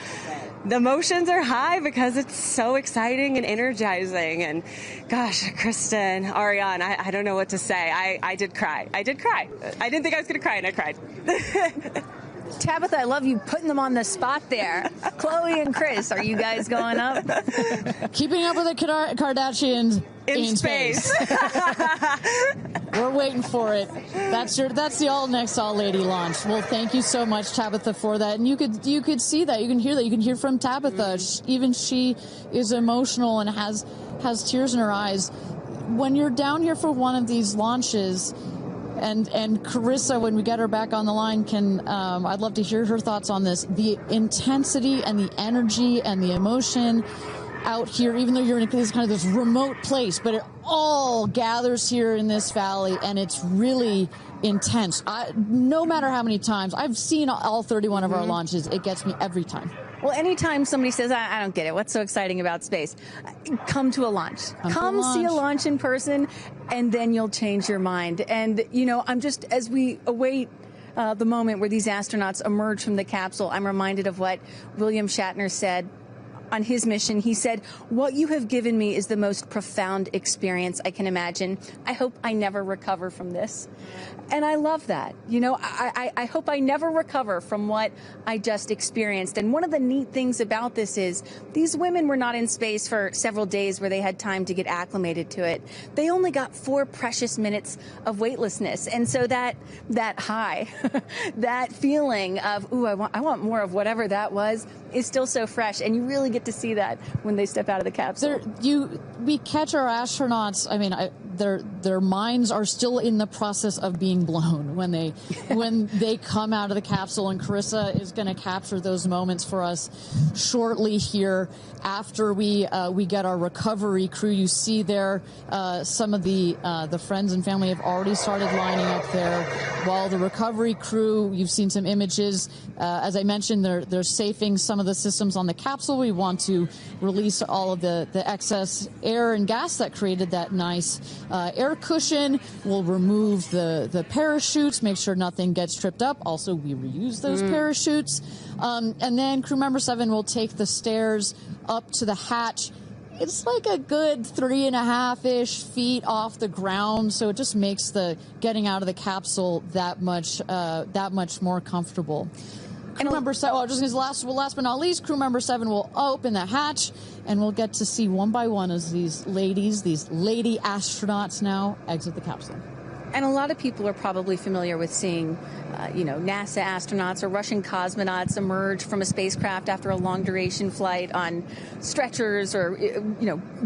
the emotions are high because it's so exciting and energizing. And gosh, Kristen, Ariane, I don't know what to say. I did cry. I did cry. I didn't think I was going to cry, and I cried. Tabitha, I love you putting them on the spot there. Chloe and Chris, are you guys going up? Keeping up with the Kardashians in space. We're waiting for it. That's the all next all lady launch. Well, thank you so much, Tabitha, for that. And you could see that, you can hear that, you can hear from Tabitha. Even she is emotional and has tears in her eyes. When you're down here for one of these launches. And Carissa, when we get her back on the line, I'd love to hear her thoughts on this. The intensity and the energy and the emotion out here, even though you're in this kind of this remote place, but it all gathers here in this valley, and it's really intense. No matter how many times I've seen all 31 of our launches, it gets me every time. Well, anytime somebody says, I don't get it, what's so exciting about space? Come to a launch. Come see a launch in person, and then you'll change your mind. And, you know, as we await the moment where these astronauts emerge from the capsule, I'm reminded of what William Shatner said on his mission. He said, "What you have given me is the most profound experience I can imagine. I hope I never recover from this." And I love that. You know, I hope I never recover from what I just experienced. And one of the neat things about this is these women were not in space for several days where they had time to get acclimated to it. They only got 4 precious minutes of weightlessness. And so that high, that feeling of, ooh, I want more of whatever that was, is still so fresh. And you really get to see that when they step out of the capsule. We catch our astronauts. I mean, their minds are still in the process of being blown when they come out of the capsule, and Carissa is going to capture those moments for us shortly here after we get our recovery crew. You see there some of the friends and family have already started lining up there, while the recovery crew, you've seen some images. As I mentioned, they're safing some of the systems on the capsule. We want to release all of the excess air and gas that created that nice air cushion. We'll remove the parachutes, make sure nothing gets tripped up. Also, we reuse those parachutes. And then crew member 7 will take the stairs up to the hatch. It's like a good 3.5-ish feet off the ground, so it just makes the getting out of the capsule that much more comfortable. Crew member 7, last but not least, crew member 7 will open the hatch, and we'll get to see one by one as these lady astronauts now exit the capsule. And a lot of people are probably familiar with seeing, NASA astronauts or Russian cosmonauts emerge from a spacecraft after a long-duration flight on stretchers or,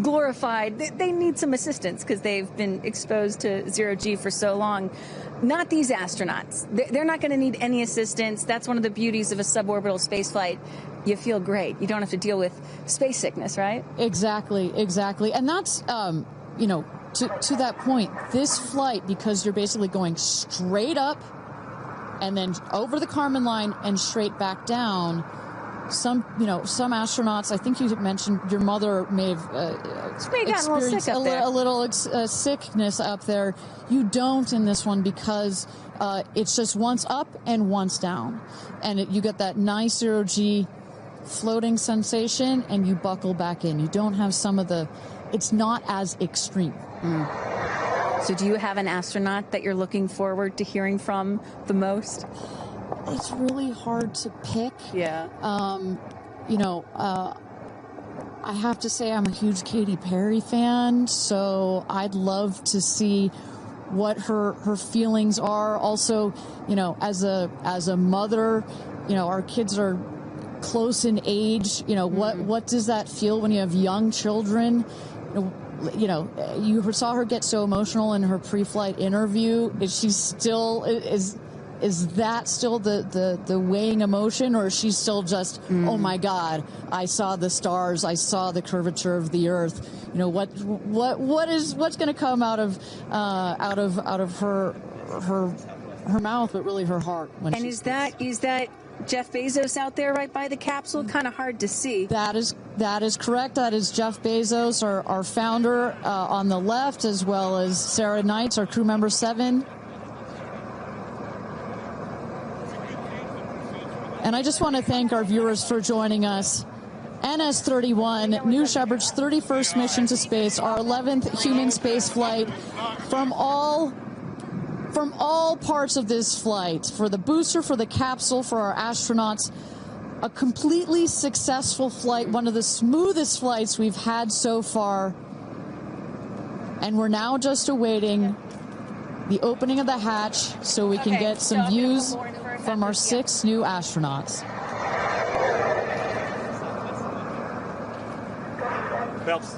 glorified. They need some assistance because they've been exposed to zero-G for so long. Not these astronauts. They're not going to need any assistance. That's one of the beauties of a suborbital spaceflight. You feel great. You don't have to deal with space sickness, right? Exactly. And that's, to that point, this flight, because you're basically going straight up and then over the Kármán line and straight back down. Some astronauts, I think you mentioned your mother may have experienced a little sickness up there. You don't in this one because it's just once up and once down. And you get that nice zero-G floating sensation, and you buckle back in. You don't have it's not as extreme. So do you have an astronaut that you're looking forward to hearing from the most? It's really hard to pick. Yeah. I have to say I'm a huge Katy Perry fan, so I'd love to see what her feelings are. Also, as a mother, our kids are close in age. What does that feel when you have young children? You saw her get so emotional in her pre-flight interview. She still is Is that still the weighing emotion, or is she still just, oh my God, I saw the stars, I saw the curvature of the Earth? You know, what's going to come out of her mouth, but really her heart? And is that Jeff Bezos out there right by the capsule? Kind of hard to see. That is correct. That is Jeff Bezos, our founder, on the left, as well as Sarah Knights, our crew member 7. And I just want to thank our viewers for joining us. NS-31, New Shepard's 31st mission to space, our 11th human space flight. From all parts of this flight, for the booster, for the capsule, for our astronauts, a completely successful flight, one of the smoothest flights we've had so far. And we're now just awaiting the opening of the hatch so we can get some views from our 6 new astronauts. Phelps.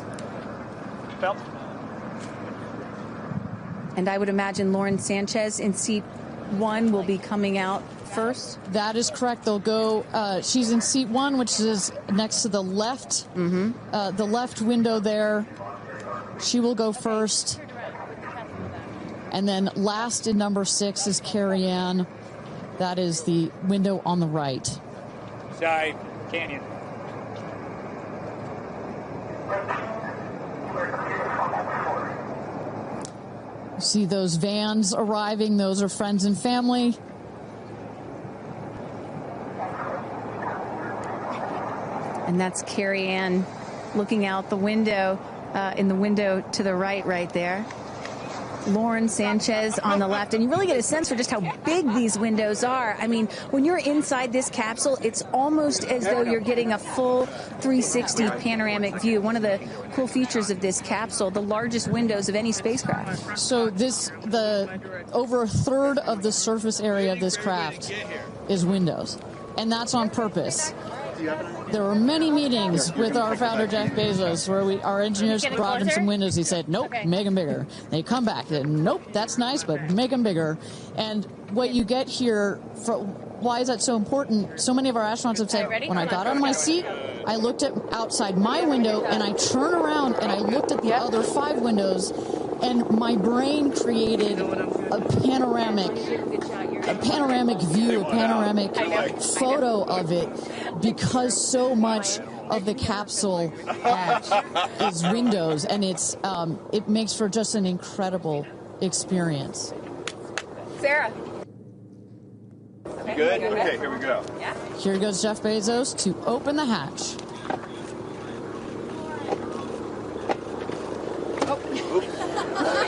And I would imagine Lauren Sanchez in seat 1 will be coming out first. That is correct. They'll go. She's in seat 1, which is next to the left. The left window there. She will go first. And then last in number 6 is Kerianne. That is the window on the right. Side canyon. You see those vans arriving. Those are friends and family. And that's Kerianne looking out the window, in the window to the right there. Lauren Sanchez on the left, and you really get a sense for just how big these windows are. I mean, when you're inside this capsule, it's almost as though you're getting a full 360 panoramic view. One of the cool features of this capsule, the largest windows of any spacecraft. So over a third of the surface area of this craft is windows, and that's on purpose. There were many meetings with our founder, Jeff Bezos, where our engineers brought him some windows. He said, nope, make them bigger. They come back, and nope, that's nice, but make them bigger. And what you get here, why is that so important? So many of our astronauts have said, when I got out of my seat, I looked at outside my window, and I turned around, and I looked at the other 5 windows, and my brain created a panoramic view, a panoramic photo of it, because so much of the capsule is windows, and it makes for just an incredible experience. Sarah. Good? Okay, here we go. Yeah. Here goes Jeff Bezos to open the hatch.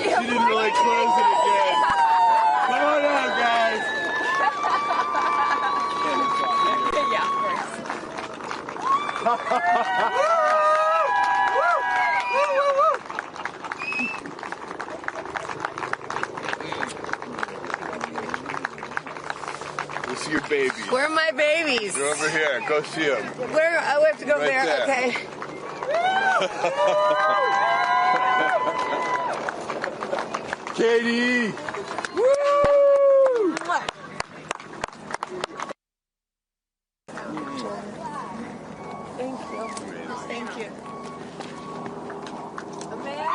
She didn't really close it again. Come on out, guys. Yeah, of We'll see your babies. Where are my babies? They're over here. Go see them. Where? Oh, we have to go Right there. there. Okay. Katie! Woo! Thank you. Thank you. Amanda!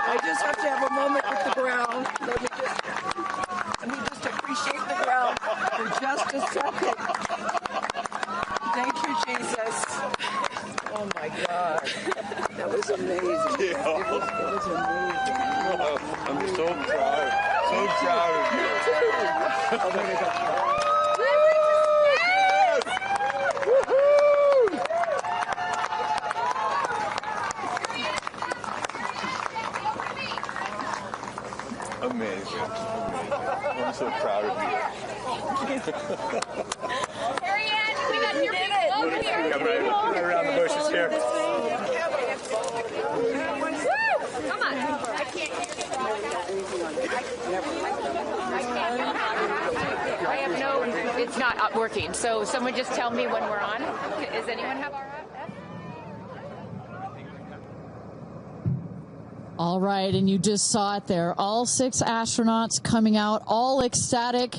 I just have to have a moment with the ground. Let me just appreciate the ground for just a second. Thank you, Jesus. Oh my God. That was amazing. Yeah. It was amazing. I'm so proud. So proud of you. Oh, there we go. Amazing. I'm so proud of you. Kerianne, we got your people over here. Come right around the bushes here. Come on. I can't hear I have no, it's not working. So someone just tell me when we're on. Does anyone have our app? All right, and you just saw it there. All 6 astronauts coming out, all ecstatic.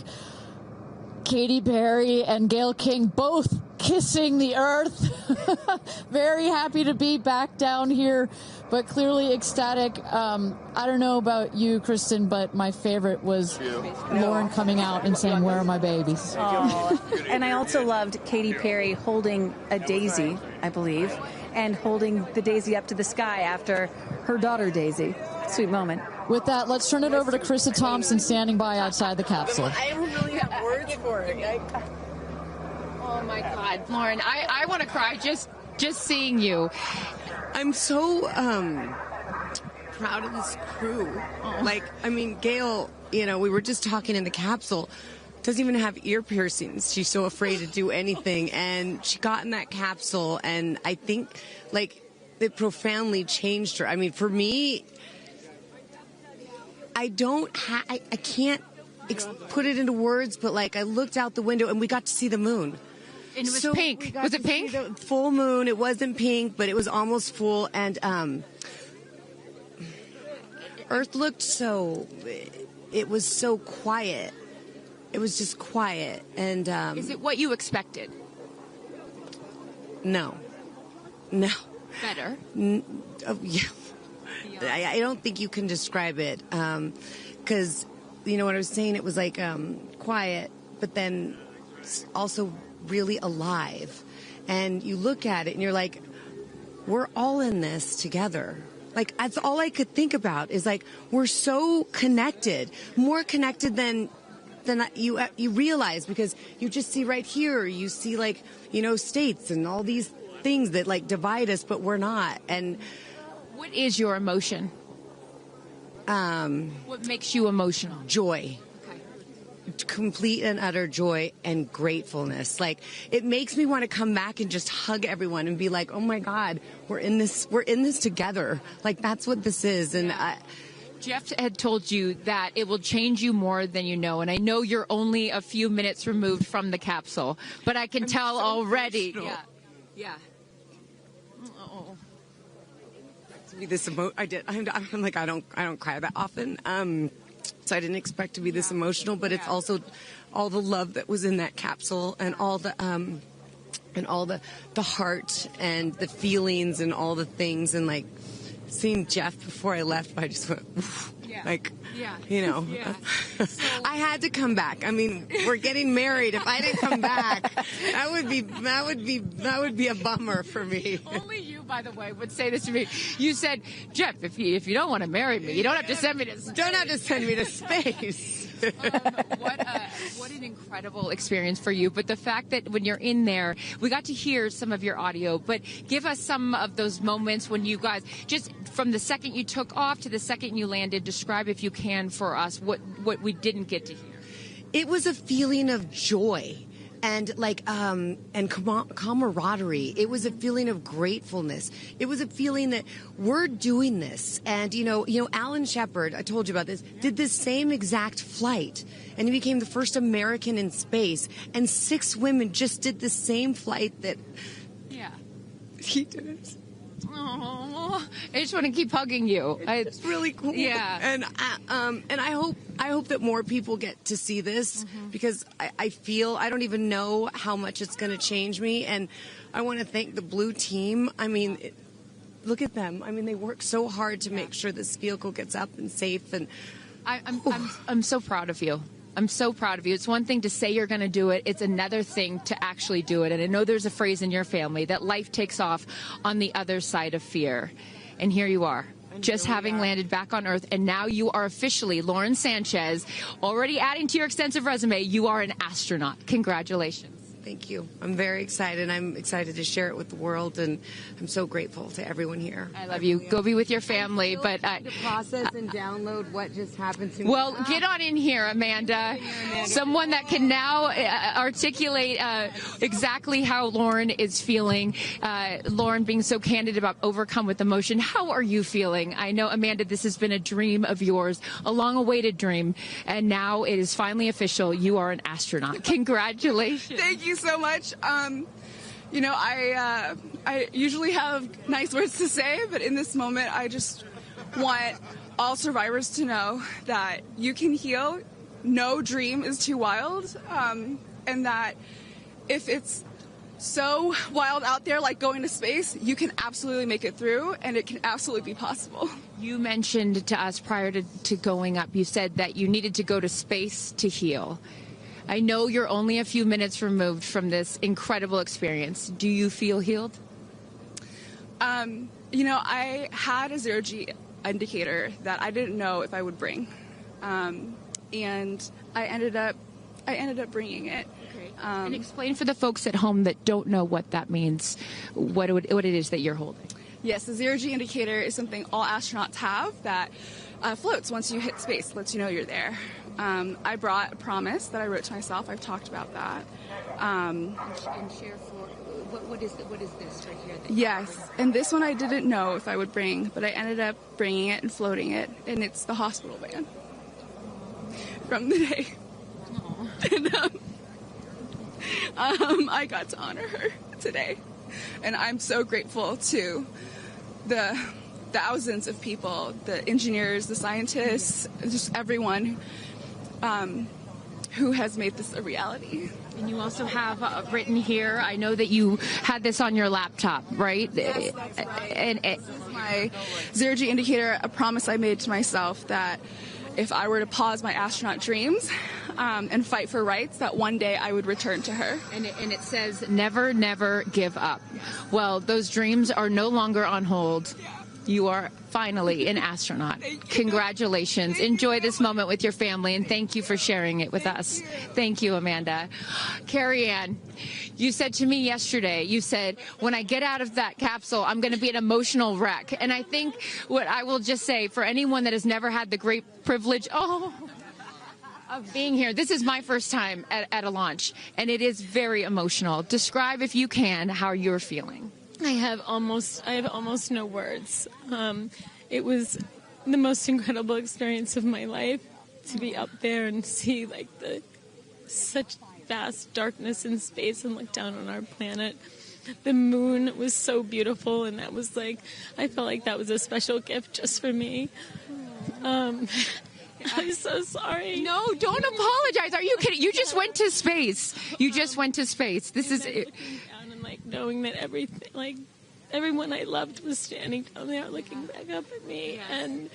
Katy Perry and Gayle King both kissing the earth. Very happy to be back down here, but clearly ecstatic. I don't know about you, Kristen, but my favorite was Lauren coming out and saying, "Where are my babies?" Oh. And I also loved Katy Perry holding a daisy, I believe, and holding the daisy up to the sky after her daughter Daisy. Sweet moment. With that, let's turn it over to Krista Thompson standing by outside the capsule. I don't really have words for it. Oh my God, Lauren, I want to cry just seeing you. I'm so proud of this crew. Like, I mean, Gayle, you know, we were just talking in the capsule, doesn't even have ear piercings. She's so afraid to do anything. And she got in that capsule, and I think, like, it profoundly changed her. I mean, for me, I can't put it into words, but, like, I looked out the window, and we got to see the moon. And it was pink. Was it pink? The full moon. It wasn't pink, but it was almost full. And Earth looked so, it was so quiet. It was just quiet. And is it what you expected? No. Better? Yeah. I don't think you can describe it. Because, you know what I was saying? It was like quiet, but then also really alive. And you look at it and you're like, we're all in this together. Like, that's all I could think about is, like, we're so connected, more connected than you realize, because you just see right here, you see, like, you know, states and all these things that, like, divide us, but we're not. And what is your emotion? What makes you emotional? Joy. Complete and utter joy and gratefulness. Like, it makes me want to come back and just hug everyone and be like, oh my God, we're in this together. Like, that's what this is. And Jeff had told you that it will change you more than you know, and I know you're only a few minutes removed from the capsule, but I can tell so already. Emotional. Yeah. To be this I'm like, I don't cry that often. So I didn't expect to be this emotional, but it's also all the love that was in that capsule, and all the heart and the feelings and all the things, and, like, seeing Jeff before I left, I just went, oof, you know. I had to come back. I mean, we're getting married. If I didn't come back, that would be a bummer for me. Only you, by the way, would say this to me. You said, Jeff, if you don't want to marry me, you don't have to send me to space. Don't have to send me to space. What an incredible experience for you. But the fact that when you're in there, we got to hear some of your audio, but give us some of those moments when you guys, just from the second you took off to the second you landed, describe, if you can, for us what we didn't get to hear. It was a feeling of joy and, like, and camaraderie. It was a feeling of gratefulness. It was a feeling that we're doing this. And, you know, Alan Shepard, I told you about this, did this same exact flight, and he became the first American in space. And 6 women just did the same flight that he did. Oh, I just want to keep hugging you. It's really cool. Yeah. And I hope that more people get to see this, because I feel, I don't even know how much it's going to change me. And I want to thank the Blue team. I mean, look at them. I mean, they work so hard to make sure this vehicle gets up and safe. And I'm so proud of you. I'm so proud of you. It's one thing to say you're going to do it. It's another thing to actually do it. And I know there's a phrase in your family that life takes off on the other side of fear. And here you are, just having landed back on Earth. And now you are officially, Lauren Sanchez, already adding to your extensive resume, you are an astronaut. Congratulations. Thank you. I'm very excited. I'm excited to share it with the world, and I'm so grateful to everyone here. I love you. Go be with your family. But to process and download what just happened to me. Well, get on in here, Amanda. Someone that can now articulate exactly how Lauren is feeling. Lauren being so candid about overcome with emotion. How are you feeling? I know, Amanda, this has been a dream of yours, a long-awaited dream, and now it is finally official. You are an astronaut. Congratulations. Thank you so much. You know, I usually have nice words to say, but in this moment, I just want all survivors to know that you can heal. No dream is too wild, and that if it's so wild out there, like going to space, you can absolutely make it through, and it can absolutely be possible. You mentioned to us prior to going up, you said that you needed to go to space to heal. I know you're only a few minutes removed from this incredible experience. Do you feel healed? You know, I had a zero-G indicator that I didn't know if I would bring, and I ended up bringing it. Okay. And explain for the folks at home that don't know what that means, what it is that you're holding. Yes, the zero-G indicator is something all astronauts have that floats once you hit space, lets you know you're there. I brought a promise that I wrote to myself. I've talked about that. And share for what is this right here? Yes, and this one I didn't know if I would bring, but I ended up bringing it and floating it, and it's the hospital van from the day. And I got to honor her today, and I'm so grateful to the thousands of people, the engineers, the scientists, just everyone who has made this a reality. And you also have written here, I know that you had this on your laptop, right? Yes, that's right. And this is my zero-G indicator, a promise I made to myself that if I were to pause my astronaut dreams and fight for rights, that one day I would return to her. And it says, never, never give up. Well, those dreams are no longer on hold. You are finally an astronaut. Congratulations. Enjoy this moment with your family, and thank you for sharing it with us. Thank you, Amanda. Kerianne, you said to me yesterday, you said, when I get out of that capsule, I'm going to be an emotional wreck. And I think what I will just say, for anyone that has never had the great privilege, of being here, this is my first time at a launch, and it is very emotional. Describe, if you can, how you're feeling. I have almost no words. It was the most incredible experience of my life to be up there and see like such vast darkness in space and look down on our planet. The moon was so beautiful, and that was like, I felt like that was a special gift just for me. I'm so sorry. No, don't apologize. Are you kidding? You just went to space. You just went to space. This is it. Like knowing that everyone I loved was standing down there looking back up at me, and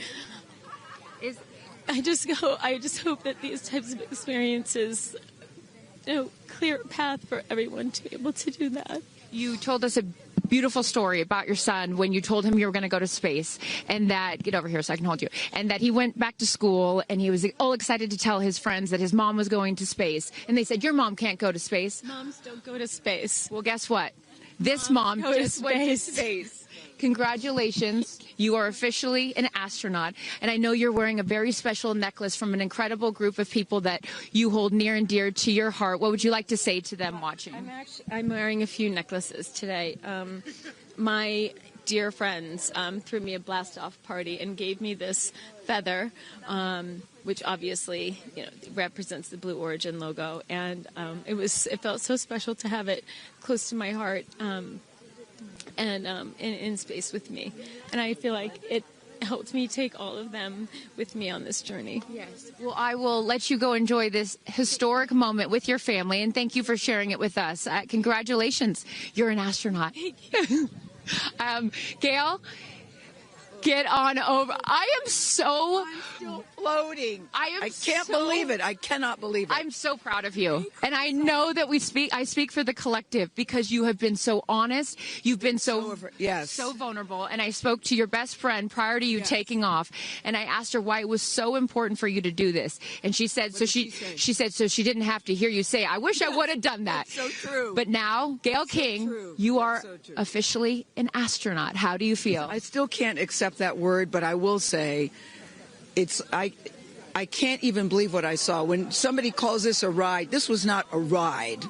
I just hope that these types of experiences, clear a path for everyone to be able to do that. You told us a beautiful story about your son when you told him you were going to go to space, and that, get over here so I can hold you, and that he went back to school and he was all excited to tell his friends that his mom was going to space, and they said, your mom can't go to space. Moms don't go to space. Well, guess what? This mom just went to space. Congratulations. You are officially an astronaut. And I know you're wearing a very special necklace from an incredible group of people that you hold near and dear to your heart. What would you like to say to them watching? I'm wearing a few necklaces today. My dear friends threw me a blast-off party and gave me this feather, which obviously represents the Blue Origin logo. And it felt so special to have it close to my heart. And in space with me. And I feel like it helped me take all of them with me on this journey. Yes. Well, I will let you go enjoy this historic moment with your family, and thank you for sharing it with us. Congratulations. You're an astronaut. Thank you. Gayle, Get on over. I am so... I'm still floating. I can't believe it. I cannot believe it. I'm so proud of you. And I know that I speak for the collective because you have been so honest. You've been so vulnerable. And I spoke to your best friend prior to you taking off. And I asked her why it was so important for you to do this. And she said, she said, so she didn't have to hear you say, I wish I would have done that. That's so true. But now, Gayle King, you are officially an astronaut. How do you feel? I still can't accept that word, but I will say I can't even believe what I saw. When somebody calls this a ride, this was not a ride.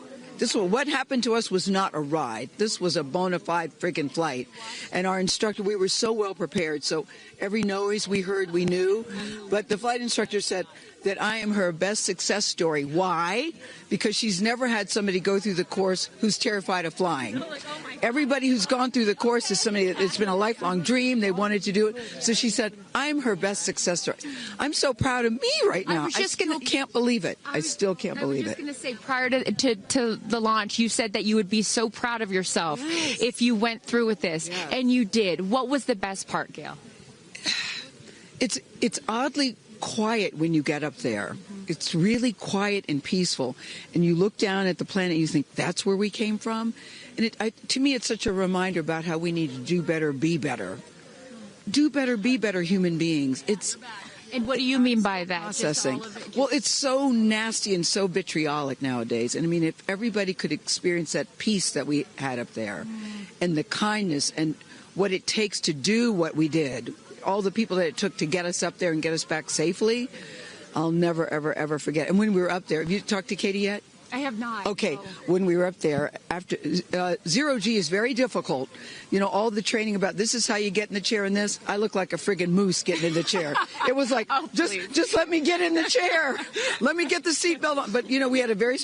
What happened to us was not a ride. This was a bona fide friggin' flight. And our instructor, we were so well prepared. So every noise we heard, we knew. But the flight instructor said that I am her best success story. Why? Because she's never had somebody go through the course who's terrified of flying. Everybody who's gone through the course is somebody that it's been a lifelong dream. They wanted to do it. So she said, I'm her best success story. I'm so proud of me right now. I still can't believe it. I still can't believe it. I was just going to say, prior to the launch, you said that you would be so proud of yourself if you went through with this. Yes. And you did. What was the best part, Gayle? It's oddly quiet when you get up there. It's really quiet and peaceful. And you look down at the planet and you think, that's where we came from? And to me, it's such a reminder about how we need to do better, be better. Do better, be better human beings. And what do you mean by that? Processing. Well, it's so nasty and so vitriolic nowadays. And I mean, if everybody could experience that peace that we had up there and the kindness and what it takes to do what we did, all the people that it took to get us up there and get us back safely, I'll never, ever, ever forget. And when we were up there, have you talked to Katy yet? I have not. Okay, when we were up there, after zero G is very difficult. You know, all the training about this is how you get in the chair and this. I look like a friggin' moose getting in the chair. It was like, just let me get in the chair. Let me get the seatbelt on. But, you know, we had a very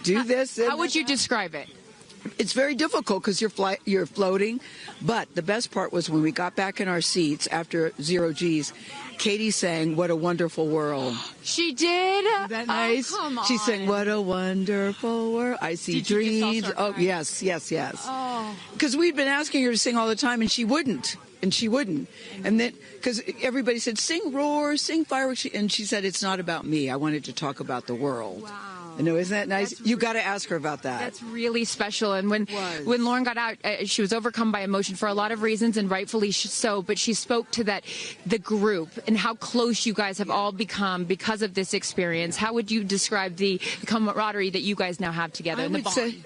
do this. How would you describe it? It's very difficult because you're floating. But the best part was when we got back in our seats after zero Gs, Katy sang "What a Wonderful World." She did? Isn't that nice? Oh, come on. She sang "What a Wonderful World." I see dreams. Oh, yes. Oh. Because we'd been asking her to sing all the time, and she wouldn't. And then, because everybody said, sing roar, sing fireworks. And she said, it's not about me. I wanted to talk about the world. Wow. I know, isn't that nice? You got to ask her about that. That's really special. And when Lauren got out, she was overcome by emotion for a lot of reasons, and rightfully so. But she spoke to the group and how close you guys have all become because of this experience. How would you describe the camaraderie that you guys now have together?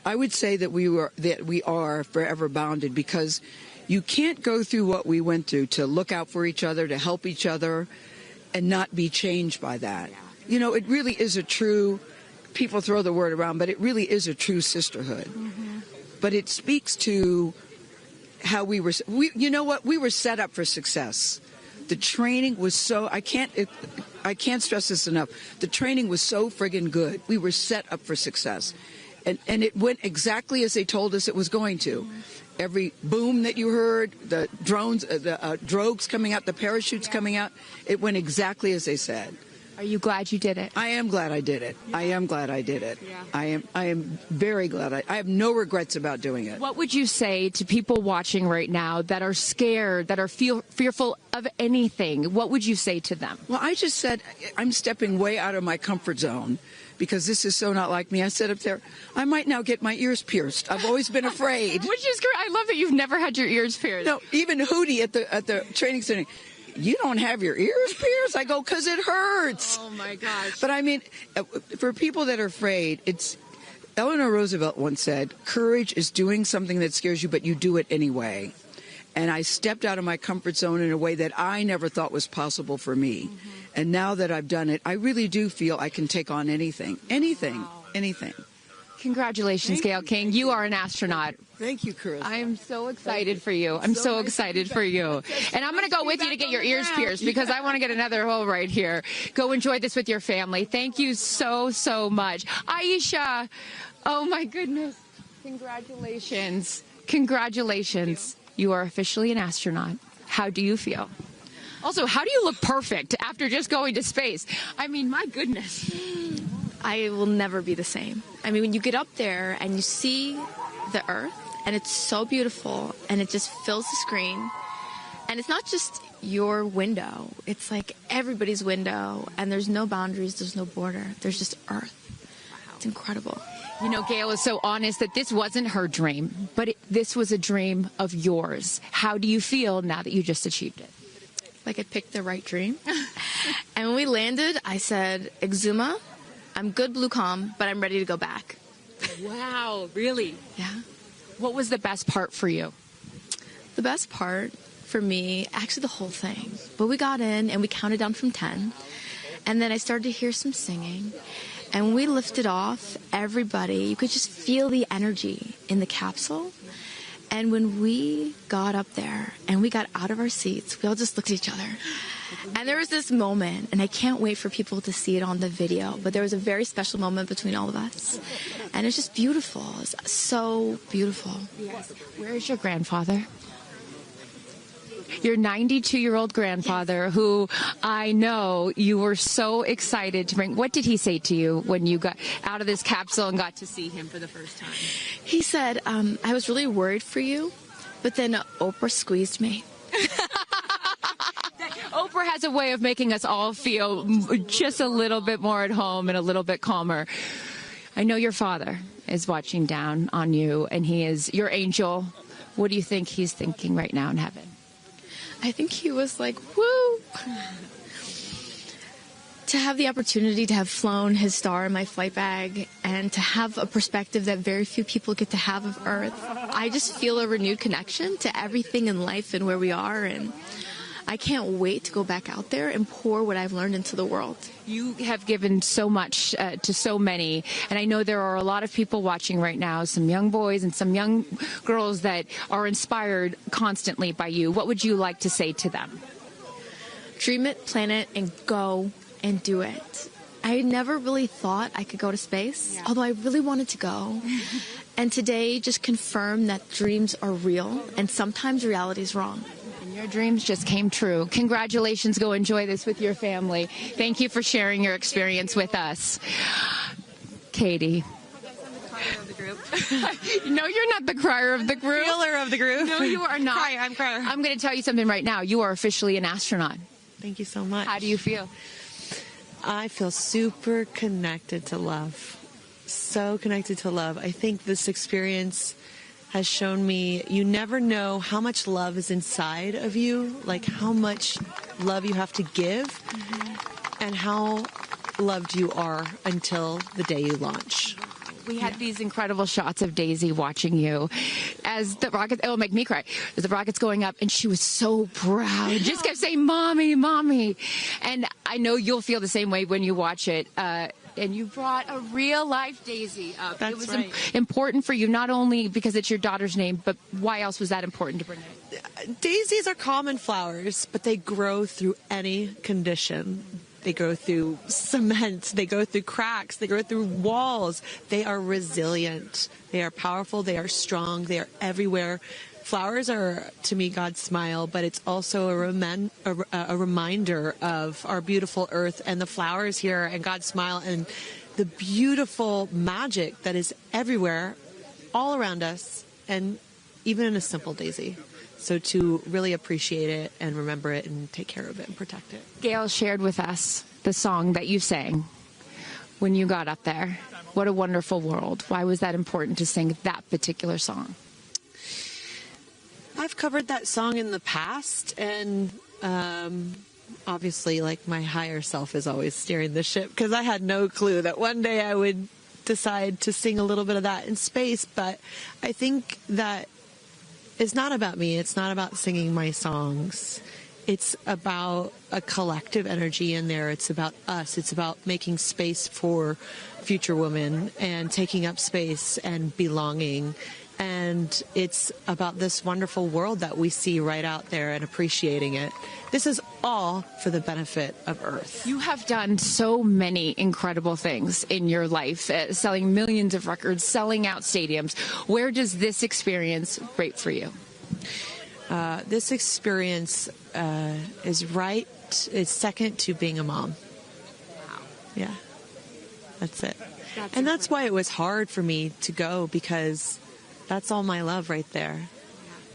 I would say that we are forever bonded, because you can't go through what we went through to look out for each other, to help each other, and not be changed by that. Yeah. You know, it really is a true. People throw the word around, but it really is a true sisterhood. Mm-hmm. But it speaks to how we were. You know what? We were set up for success. The training was so. I can't stress this enough. The training was so friggin' good. We were set up for success, and it went exactly as they told us it was going to. Mm-hmm. Every boom that you heard, the drones, the drogues coming out, the parachutes coming out, it went exactly as they said. Are you glad you did it? I am glad I did it. Yeah. I am glad I did it. Yeah. I am very glad. I have no regrets about doing it. What would you say to people watching right now that are scared, that are fearful of anything? What would you say to them? Well, I just said I'm stepping way out of my comfort zone, because this is so not like me. I said up there, I might now get my ears pierced. I've always been afraid. Which is great. I love that you've never had your ears pierced. No, even Hootie at the training center. You don't have your ears pierced? I go, because it hurts. Oh, my gosh. But I mean, for people that are afraid, Eleanor Roosevelt once said, courage is doing something that scares you, but you do it anyway. And I stepped out of my comfort zone in a way that I never thought was possible for me. Mm-hmm. And now that I've done it, I really do feel I can take on anything. Anything. Congratulations, Gayle King. You are an astronaut. Thank you, Chris. I am so excited for you. I'm so excited for you. And I'm going to go with you to get your ears pierced, because I want to get another hole right here. Go enjoy this with your family. Thank you so, so much. Aisha, oh my goodness. Congratulations. Congratulations. You are officially an astronaut. How do you feel? Also, how do you look perfect after just going to space? I mean, my goodness. I will never be the same. I mean, when you get up there and you see the Earth, and it's so beautiful, and it just fills the screen, And it's not just your window. It's like everybody's window, and there's no boundaries, there's no border. There's just Earth. It's incredible. You know, Gayle is so honest that this wasn't her dream, but this was a dream of yours. How do you feel now that you just achieved it? Like I picked the right dream. And when we landed, I said, Exuma, I'm good, blue calm, but I'm ready to go back. Wow, really? Yeah. What was the best part for you? The best part for me, actually the whole thing. But we got in and we counted down from 10. And then I started to hear some singing. And when we lifted off, everybody, you could just feel the energy in the capsule. And when we got up there and we got out of our seats, we all just looked at each other. And there was this moment, and I can't wait for people to see it on the video, but there was a very special moment between all of us. And it's just beautiful. It's so beautiful. Yes. Where is your grandfather? Your 92-year-old grandfather, who I know you were so excited to bring. What did he say to you when you got out of this capsule and got to see him for the first time? He said, I was really worried for you, but then Oprah squeezed me. Oprah has a way of making us all feel just a little bit more at home and a little bit calmer. I know your father is watching down on you, and he is your angel. What do you think he's thinking right now in heaven? I think he was like, woo! To have the opportunity to have flown his star in my flight bag and to have a perspective that very few people get to have of Earth, I just feel a renewed connection to everything in life and where we are, and I can't wait to go back out there and pour what I've learned into the world. You have given so much to so many, and I know there are a lot of people watching right now, some young boys and some young girls that are inspired constantly by you. What would you like to say to them? Dream it, plan it, and go and do it. I never really thought I could go to space, although I really wanted to go. And today just confirmed that dreams are real, and sometimes reality is wrong. Your dreams just came true. Congratulations. Go enjoy this with your family. Thank you for sharing your experience with us. Katy. No, you're not the crier of the group. Feeler of the group. No, you are not. I'm crier. I'm going to tell you something right now. You are officially an astronaut. Thank you so much. How do you feel? I feel super connected to love. So connected to love. I think this experience has shown me you never know how much love is inside of you, like how much love you have to give, and how loved you are until the day you launch. We had these incredible shots of Daisy watching you as the rocket, it'll make me cry, as the rocket's going up, and she was so proud. Just kept saying, Mommy, Mommy. And I know you'll feel the same way when you watch it. And you brought a real-life Daisy up. That's it was right. important for you, not only because it's your daughter's name, but why else was that important to bring it? Daisies are common flowers, but they grow through any condition. They go through cement, they go through cracks, they go through walls. They are resilient. They are powerful, they are strong, they are everywhere. Flowers are, to me, God's smile, but it's also a reminder of our beautiful Earth and the flowers here and God's smile and the beautiful magic that is everywhere, all around us, and even in a simple daisy. So to really appreciate it and remember it and take care of it and protect it. Gayle shared with us the song that you sang when you got up there. What a wonderful world. Why was that important to sing that particular song? I've covered that song in the past, and obviously, like, my higher self is always steering the ship, because I had no clue that one day I would decide to sing a little bit of that in space. But I think that it's not about me. It's not about singing my songs. It's about a collective energy in there. It's about us. It's about making space for future women and taking up space and belonging. And it's about this wonderful world that we see right out there and appreciating it. This is all for the benefit of Earth. You have done so many incredible things in your life, selling millions of records, selling out stadiums. Where does this experience rate for you? This experience is second to being a mom. Wow. Yeah, that's it. That's why it was hard for me to go, because that's all my love right there.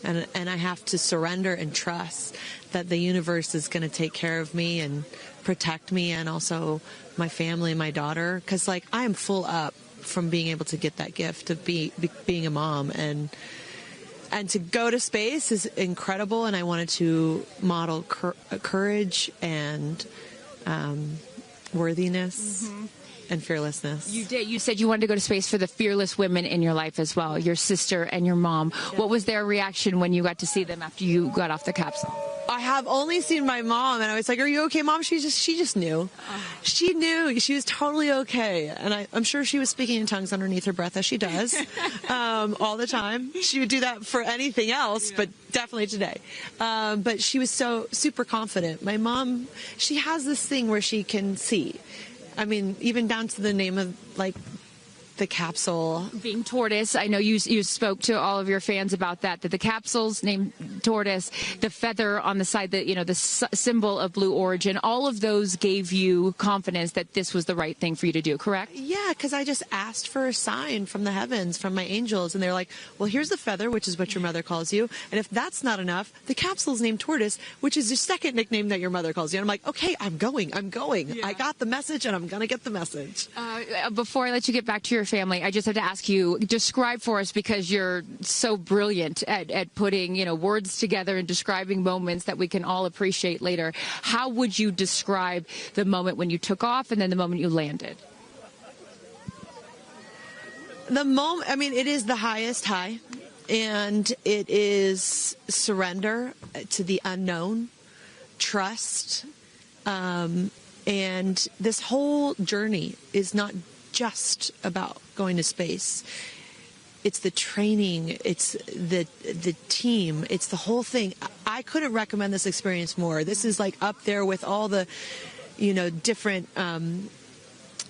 And I have to surrender and trust that the universe is going to take care of me and protect me, and also my family and my daughter. Because, like, I am full up from being able to get that gift of being a mom. And to go to space is incredible. And I wanted to model courage and worthiness. And fearlessness. You did. You said you wanted to go to space for the fearless women in your life as well, your sister and your mom. Yeah. What was their reaction when you got to see them after you got off the capsule? I have only seen my mom, and I was like, "Are you okay, Mom?" She just knew. She knew. She was totally okay, and I'm sure she was speaking in tongues underneath her breath, as she does all the time. She would do that for anything else, but definitely today. But she was so super confident. My mom, she has this thing where she can see. I mean, even down to the name of, like, the capsule being tortoise. I know you spoke to all of your fans about that the capsule's named tortoise, the feather on the side, that, you know, the symbol of Blue Origin, all of those gave you confidence that this was the right thing for you to do, correct? Yeah, because I just asked for a sign from the heavens, from my angels, and they're like, well, here's the feather, which is what your mother calls you, and if that's not enough, the capsule's named tortoise, which is your second nickname that your mother calls you. And I'm like, okay, I'm going. Yeah. I got the message, and I'm gonna get the message. Before I let you get back to your family, I just have to ask you, describe for us, because you're so brilliant at putting, you know, words together and describing moments that we can all appreciate later. How would you describe the moment when you took off and then the moment you landed? The moment, I mean, it is the highest high, and it is surrender to the unknown, trust, and this whole journey is not just about going to space. It's the training, it's the team, it's the whole thing. I couldn't recommend this experience more. This is like up there with all the, you know, different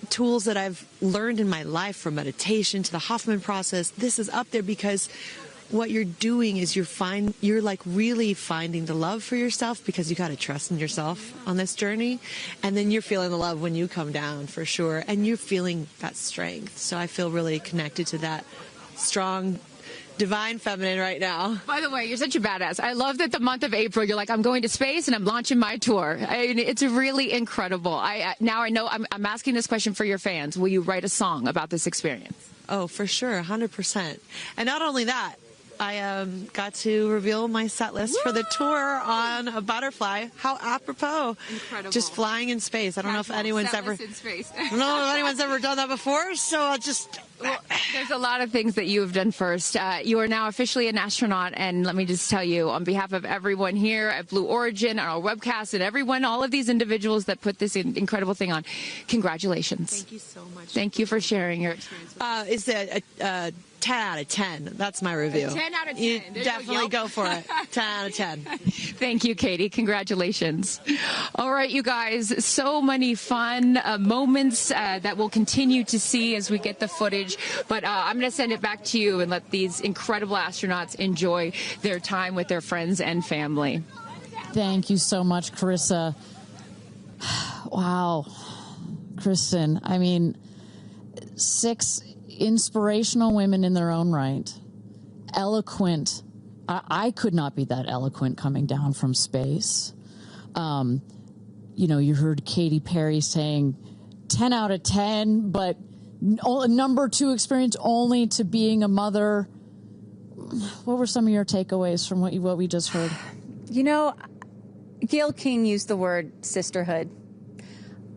tools that I've learned in my life, from meditation to the Hoffman process. This is up there because what you're doing is you're like really finding the love for yourself, because you got to trust in yourself on this journey, and then you're feeling the love when you come down, for sure, and you're feeling that strength. So I feel really connected to that strong divine feminine right now. By the way, you're such a badass. I love that the month of April, you're like, I'm going to space and I'm launching my tour. I mean, it's really incredible. Now I know I'm asking this question for your fans. Will you write a song about this experience? Oh, for sure, 100%. And not only that, I got to reveal my set list for the tour on a butterfly. How apropos. Incredible. Just flying in space. I don't know if anyone's ever done that before, so I'll just... Well, there's a lot of things that you have done first. You are now officially an astronaut, and let me just tell you, on behalf of everyone here at Blue Origin, our webcast, and everyone, all of these individuals that put this incredible thing on, congratulations. Thank you so much. Thank you for sharing your experience with us. It's a 10 out of 10. That's my review. 10 out of 10. You definitely go for it. 10 out of 10. Thank you, Katy. Congratulations. All right, you guys, so many fun moments that we'll continue to see as we get the footage. But I'm going to send it back to you and let these incredible astronauts enjoy their time with their friends and family. Thank you so much, Carissa. Wow. Kristen, I mean, 6 inspirational women in their own right. Eloquent. I could not be that eloquent coming down from space. You know, you heard Katy Perry saying 10 out of 10, but number 2 experience only to being a mother. What were some of your takeaways from what we just heard? You know, Gayle King used the word sisterhood.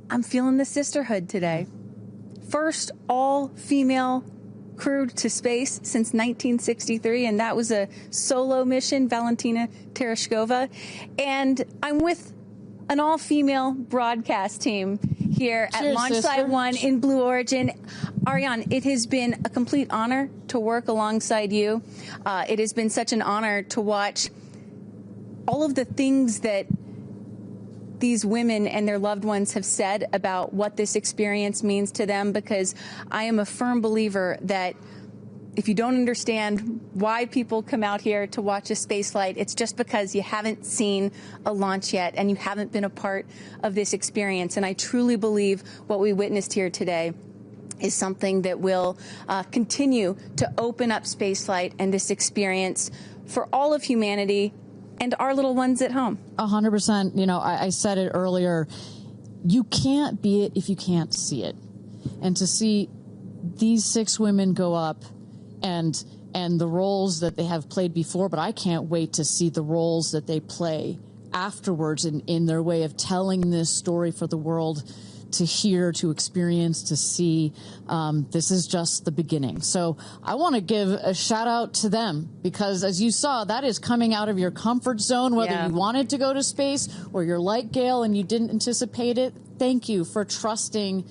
I'm feeling the sisterhood today. First all-female crew to space since 1963, and that was a solo mission, Valentina Tereshkova. And I'm with an all-female broadcast team here at Launch Site 1 in Blue Origin. Ariane, it has been a complete honor to work alongside you. It has been such an honor to watch all of the things that these women and their loved ones have said about what this experience means to them, because I am a firm believer that if you don't understand why people come out here to watch a space flight, it's just because you haven't seen a launch yet and you haven't been a part of this experience. And I truly believe what we witnessed here today is something that will continue to open up spaceflight and this experience for all of humanity and our little ones at home. 100%. You know, I said it earlier. You can't be it if you can't see it. And to see these 6 women go up and the roles that they have played before, but I can't wait to see the roles that they play afterwards in their way of telling this story for the world to hear, to experience, to see. This is just the beginning. So I want to give a shout out to them, because as you saw, that is coming out of your comfort zone, whether you wanted to go to space or you're like Gayle and you didn't anticipate it. Thank you for trusting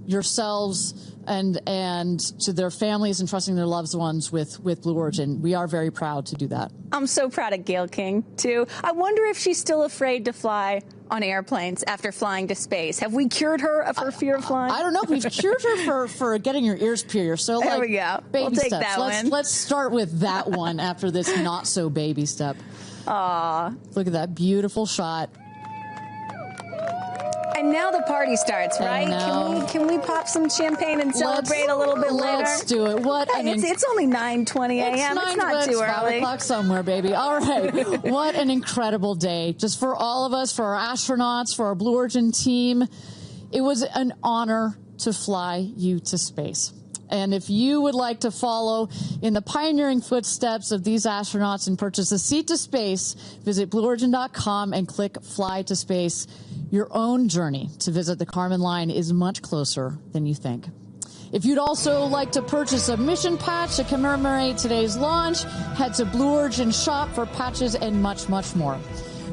yourselves and to their families and trusting their loved ones with Blue Origin. We are very proud to do that. I'm so proud of Gayle King, too. I wonder if she's still afraid to fly on airplanes after flying to space. Have we cured her of her fear of flying? I don't know. We've cured her for getting her ears pierced. So there we go. Baby we'll take steps. that one. Let's start with that one after this not so baby step. Aw. Look at that beautiful shot. And now the party starts, right? Can we pop some champagne and celebrate a little bit later? Let's do it. It's only 9:20 a.m. It's not too early. 5 o'clock somewhere, baby. All right. What an incredible day. Just for all of us, for our astronauts, for our Blue Origin team. It was an honor to fly you to space. And if you would like to follow in the pioneering footsteps of these astronauts and purchase a seat to space, visit BlueOrigin.com and click Fly to Space. Your own journey to visit the Kármán line is much closer than you think. If you'd also like to purchase a mission patch to commemorate today's launch, head to Blue Origin shop for patches and much, much more.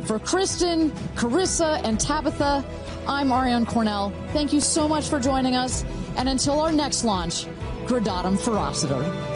For Kristen, Carissa, and Tabitha, I'm Ariane Cornell. Thank you so much for joining us. And until our next launch, Gradatum Ferocitor.